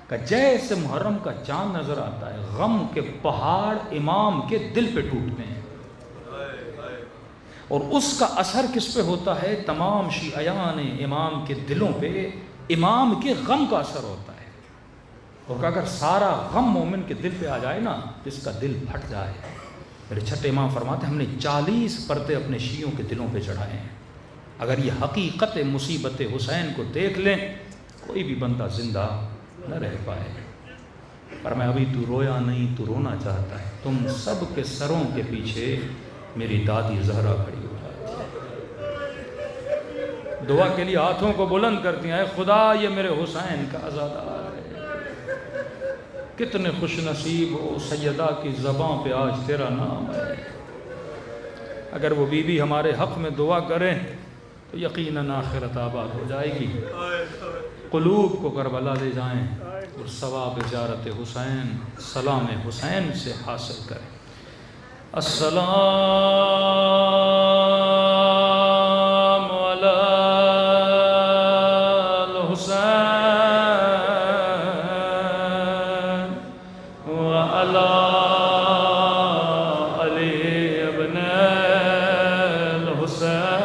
کہ جیسے محرم کا چاند نظر آتا ہے غم کے پہاڑ امام کے دل پہ ٹوٹتے ہیں، اور اس کا اثر کس پہ ہوتا ہے؟ تمام شیعیان امام کے دلوں پہ امام کے غم کا اثر ہوتا ہے۔ اور اگر سارا غم مومن کے دل پہ آ جائے نا، اس کا دل پھٹ جائے۔ میرے چھٹے امام فرماتے ہیں ہم نے 40 پردے اپنے شیعوں کے دلوں پہ چڑھائے ہیں۔ اگر یہ حقیقت مصیبت حسین کو دیکھ لیں، کوئی بھی بندہ زندہ نہ رہ پائے۔ پر میں ابھی تو رویا نہیں، تو رونا چاہتا ہے۔ تم سب کے سروں کے پیچھے میری دادی زہرا کھڑی ہو جاتی ہے، دعا کے لیے ہاتھوں کو بلند کرتی ہیں، اے خدا یہ میرے حسین کا عزادار ہے۔ کتنے خوش نصیب ہو سیدہ کی زباں پہ آج تیرا نام ہے۔ اگر وہ بی بی ہمارے حق میں دعا کریں تو یقیناً آخرت آباد ہو جائے گی۔ قلوب کو کربلا لے جائیں اور ثواب زیارت حسین سلام حسین سے حاصل کریں۔ السلام علی الحسین وعلی علی ابن الحسین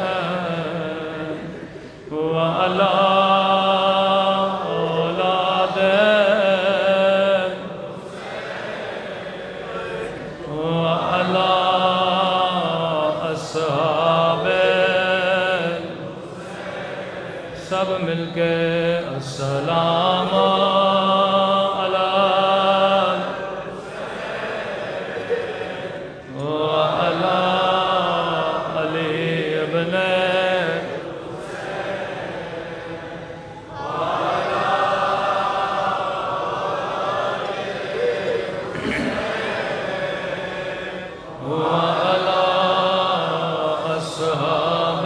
وعلی اولاد وعلی اصحاب، سب مل کے السلام علی وعلی علی ابن وعلی اصحاب،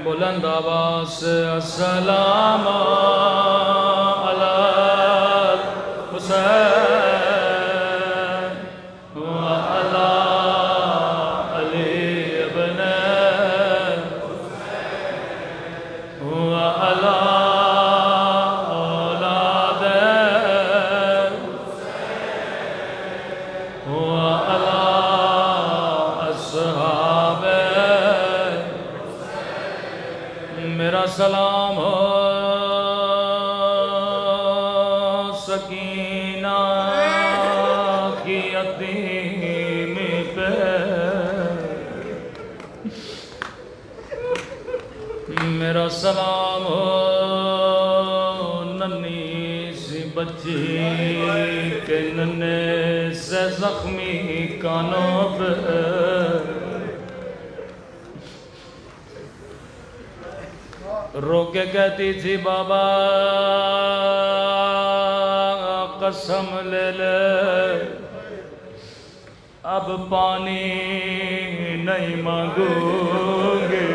بلند آواز سے السلام علی حسین وعلی علی ابن وعلی اولاد وعلی اصحاب، میرا سلام ہو سکینہ کی یتیم پہ، میرا سلام ہو ننھی سی بچی کے ننھے سے زخمی کانوں پہ، رو کے کہتی تھی بابا قسم لے لے اب پانی نہیں مانگوں گی،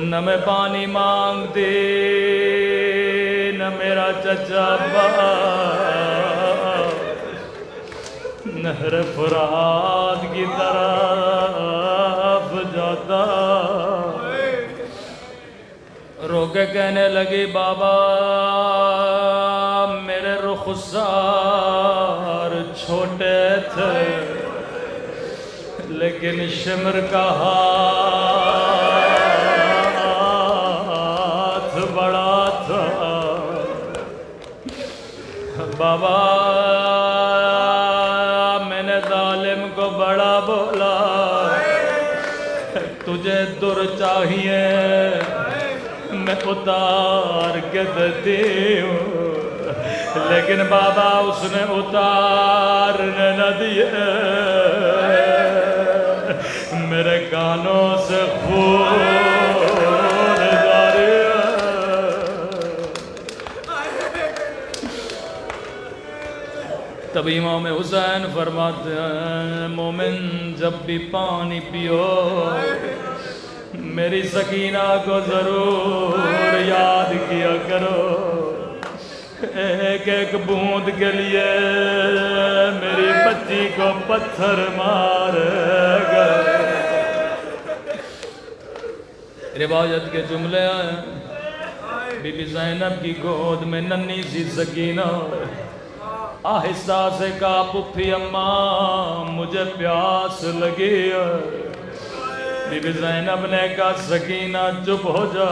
نہ میں پانی مانگتی نہ میرا چچا نہر فرات کی طرف جاتا، رو کے کہنے لگی بابا میرے رخسار چھوٹے تھے لیکن شمر کا ہاتھ بڑا تھا، بابا میں نے ظالم کو بڑا بولا، تجھے در چاہیے میں اتار کے دیتی ہوں، لیکن بابا اس نے اتارنے نہ دیے، میرے کانوں سے خون جاری ہے۔ تب امام حسین فرماتے ہیں مومن جب بھی پانی پیو میری سکینہ کو ضرور یاد کیا کرو، ایک ایک بوند کے لیے میری بچی کو پتھر مارے گا۔ روایت کے جملے ہیں بی بی زینب کی گود میں ننھی سی سکینہ آہستہ سے کہا پھپھی اماں مجھے پیاس لگی ہے۔ بی بی زینب نے کہا سکینہ چپ ہو جا،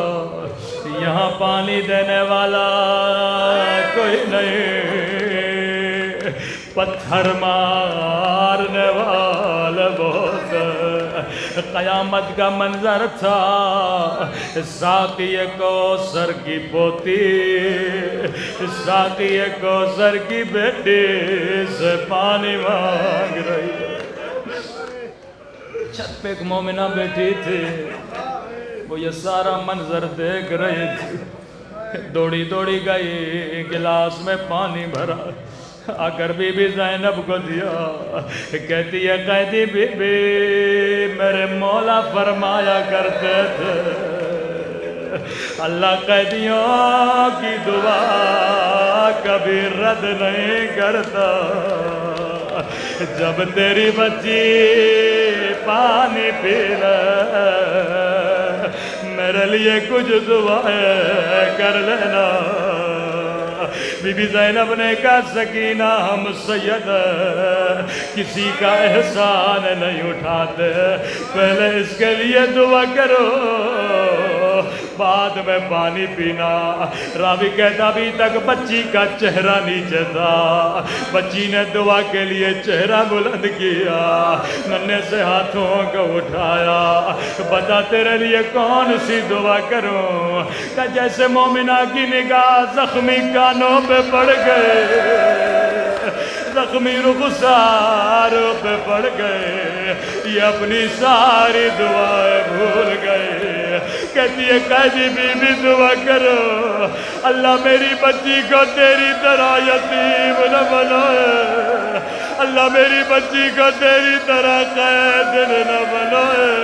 یہاں پانی دینے والا کوئی نہیں، پتھر مارنے والے بہت۔ قیامت کا منظر تھا، ساقی کوثر کی پوتی ساقی کوثر کی بیٹی سے پانی مانگ رہی ہے۔ چھت پہ ایک مومنہ بیٹھی تھی، وہ یہ سارا منظر دیکھ رہی تھی، دوڑی دوڑی گئی گلاس میں پانی بھرا، آ کر بی بی زینب کو دیا، کہتی ہے قیدی بی بی میرے مولا فرمایا کرتے تھے اللہ قیدیوں کی دعا کبھی رد نہیں کرتا، جب تیری بچی پانی پی لے میرے لیے کچھ دعائیں کر لینا۔ بی بی زینب نے کہا سکینہ ہم سید کسی کا احسان نہیں اٹھاتے، پہلے اس کے لیے دعا کرو بعد میں پانی پینا۔ راوی کہتا ابھی تک بچی کا چہرہ نیچے تھا، بچی نے دعا کے لیے چہرہ بلند کیا، ننھے سے ہاتھوں کو اٹھایا، بتا تیرے لیے کون سی دعا کروں؟ کہ جیسے مومنہ کی نگاہ زخمی کانوں پہ پڑ گئے، زخمی رخساروں پہ پڑ گئے، یہ اپنی ساری دعائیں بھول گئے۔ کہتی ہے قیدی بی بی دعا کرو اللہ میری بچی کو تیری طرح یتیم نہ بنائے، اللہ میری بچی کو تیری طرح قید نہ بنائے۔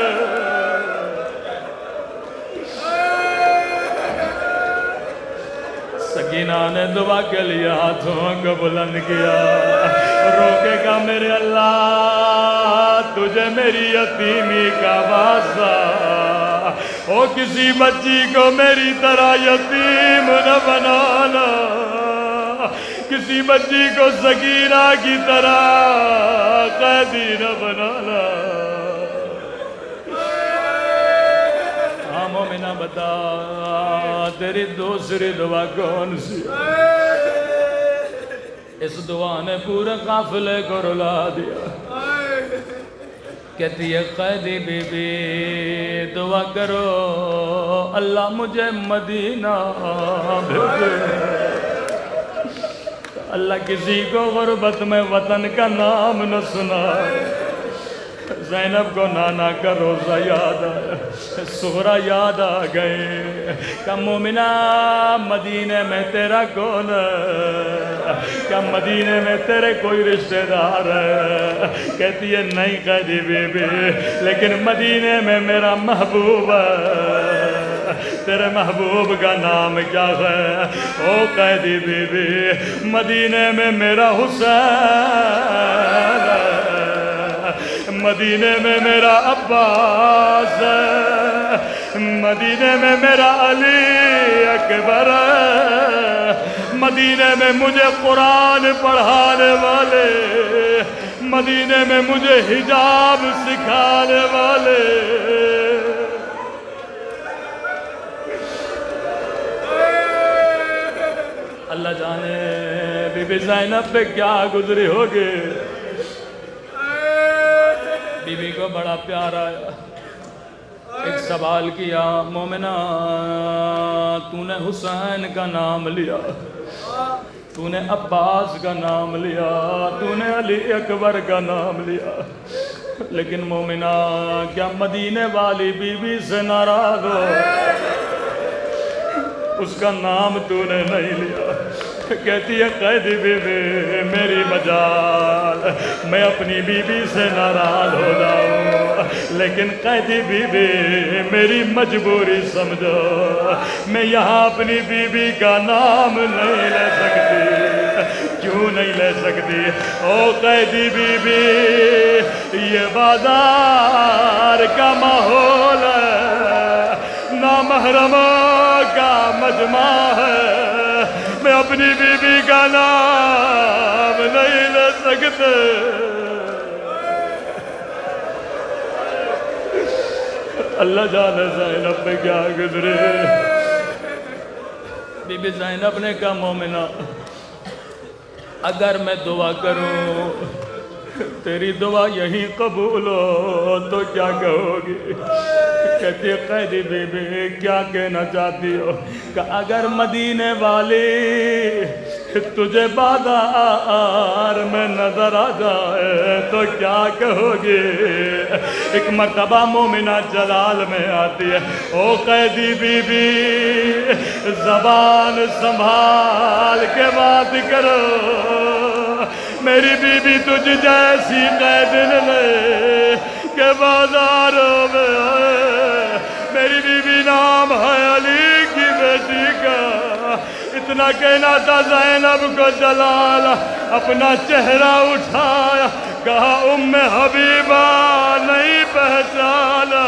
سکینہ نے دعا کے لیے ہاتھوں کو بلند کیا، روکے گا میرے اللہ تجھے میری یتیمی کا واسطہ، او کسی بچی کو میری طرح یتیم نہ بنانا، کسی بچی کو سکینہ کی طرح قیدی نہ بنانا۔ ہاں مومنہ بتا تیری دوسری دعا کون سی؟ اس دعا نے پورے قافلے کو رلا دیا۔ کہتی ہے قیدی بی بی دعا کرو اللہ مجھے مدینہ بھیجے، اللہ کسی کو غربت میں وطن کا نام نہ سنائے۔ زینب کو نانا کا روزہ یاد آیا، سغرا یاد آ گئے، کہ مومنہ مدینے میں تیرا کون ہے؟ کیا مدینے میں تیرے کوئی رشتہ دار ہے؟ کہتی ہے نہیں قیدی بی بی، لیکن مدینے میں میرا محبوب ہے، تیرے محبوب کا نام کیا ہے؟ او قیدی بی بی مدینے میں میرا حسین ہے، مدینے میں میرا عباس ہے، مدینے میں میرا علی اکبر ہے، مدینے میں مجھے قرآن پڑھانے والے، مدینے میں مجھے حجاب سکھانے والے۔ اللہ جانے بی بی زینب پہ کیا گزری ہوگی، بی بی کو بڑا پیار آیا، ایک سوال کیا، مومنہ تو نے حسین کا نام لیا، تو نے عباس کا نام لیا، تو نے علی اکبر کا نام لیا، لیکن مومنہ کیا مدینے والی بی بی سے ناراض ہو؟ اس کا نام تو نے نہیں لیا۔ کہتی ہے قیدی بی بی میری مجال، میں اپنی بی بی سے ناراض ہو جاؤں، لیکن قیدی بی بی میری مجبوری سمجھو، میں یہاں اپنی بی بی کا نام نہیں لے سکتی۔ کیوں نہیں لے سکتی؟ او قیدی بی بی، یہ بازار کا ماحول ہے، نامحرموں کا مجمع ہے، میں اپنی بی بی کا نام نہیں لے سکتے۔ اللہ جانے زینب پہ کیا گزرے۔ بی بی زینب نے کہا مومنہ اگر میں دعا کروں تیری دعا یہیں قبول ہو تو کیا کہو گی؟ کہتی ہے قیدی بی بی کیا کہنا چاہتی ہو؟ کہ اگر مدینے والی تجھے بازار میں نظر آ جائے تو کیا کہو گی؟ ایک مرتبہ مومنہ جلال میں آتی ہے، او قیدی بی بی زبان سنبھال کے بات کرو، میری بی بی تجھ جیسی قیدن لے کہ بازاروں میں آئے، میری بی بی نام ہے علی کی بیٹی کا۔ اتنا کہنا تھا زینب کو جلال اپنا چہرہ اٹھایا، کہا ام حبیبہ نہیں پہچانا،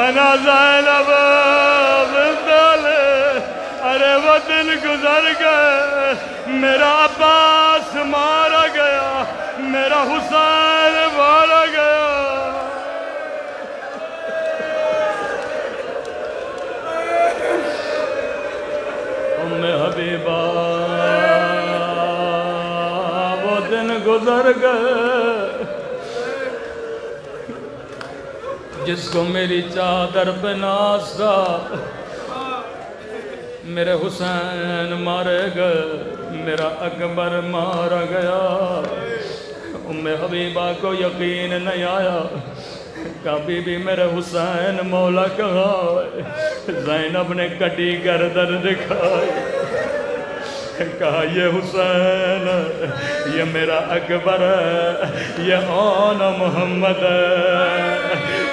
انا زینب بنت علی۔ ارے وہ دن گزر گئے، میرا عباس مارا گیا، میرا حسین مارا گیا۔ ام حبیبہ وہ دن گزر گئے جس کو میری چادر پہ ناز تھا، میرے حسین مارے گئے، میرا اکبر مارا گیا۔ ام حبیبہ کو یقین نہیں آیا، کہا بی بی میرے حسین مولا کہاں ہے؟ زینب نے کٹی گردن دکھائی، کہا یہ حسین ہے، یہ میرا اکبر ہے، یہ آن محمد ہے۔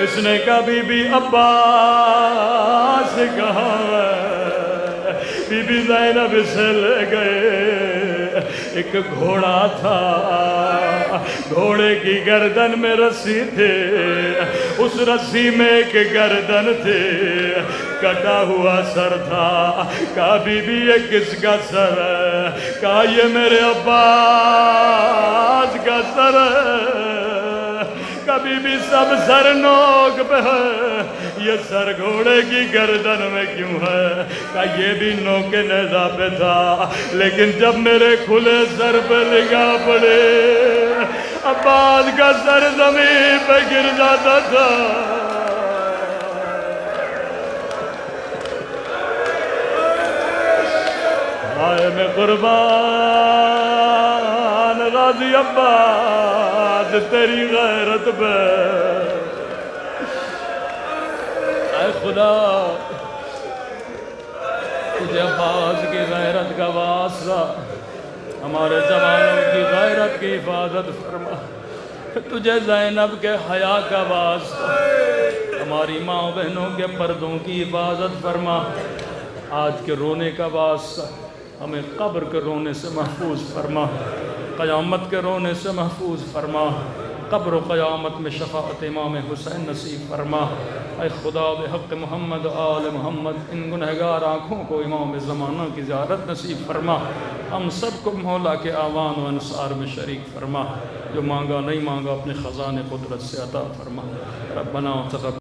اس نے کہا بی بی عباس کہاں ہے؟ بی بی زینب سے لے گئے، ایک گھوڑا تھا، گھوڑے کی گردن میں رسی تھے، اس رسی میں ایک گردن تھے، کٹا ہوا سر تھا۔ کہا بی بی یہ کس کا سر ہے؟ کہا یہ میرے عباس کا سر ہے۔ کبھی بھی سب سر نوک پہ ہے، یہ سر گھوڑے کی گردن میں کیوں ہے؟ کہا یہ بھی نوک نیزہ پہ تھا، لیکن جب میرے کھلے سر پہ نگاہ پڑے، عباس کا سر زمین پہ گر جاتا تھا۔ آئے میں قربان غازی عباس تیری غیرت پہ، اے خدا تجھے عباس کی غیرت کا واسطہ، ہمارے جوانوں کی غیرت کی حفاظت فرما، تجھے زینب کے حیا کا واسطہ، ہماری ماں بہنوں کے پردوں کی حفاظت فرما، آج کے رونے کا واسطہ ہمیں قبر کے رونے سے محفوظ فرما، قیامت کے رونے سے محفوظ فرما، قبر و قیامت میں شفاعت امام حسین نصیب فرما۔ اے خدا بحق محمد آل محمد ان گنہگار آنکھوں کو امام زمانہ کی زیارت نصیب فرما، ہم سب کو مولا کے آوان و انصار میں شریک فرما، جو مانگا نہیں مانگا اپنے خزانے قدرت سے عطا فرما۔ ربنا تقبل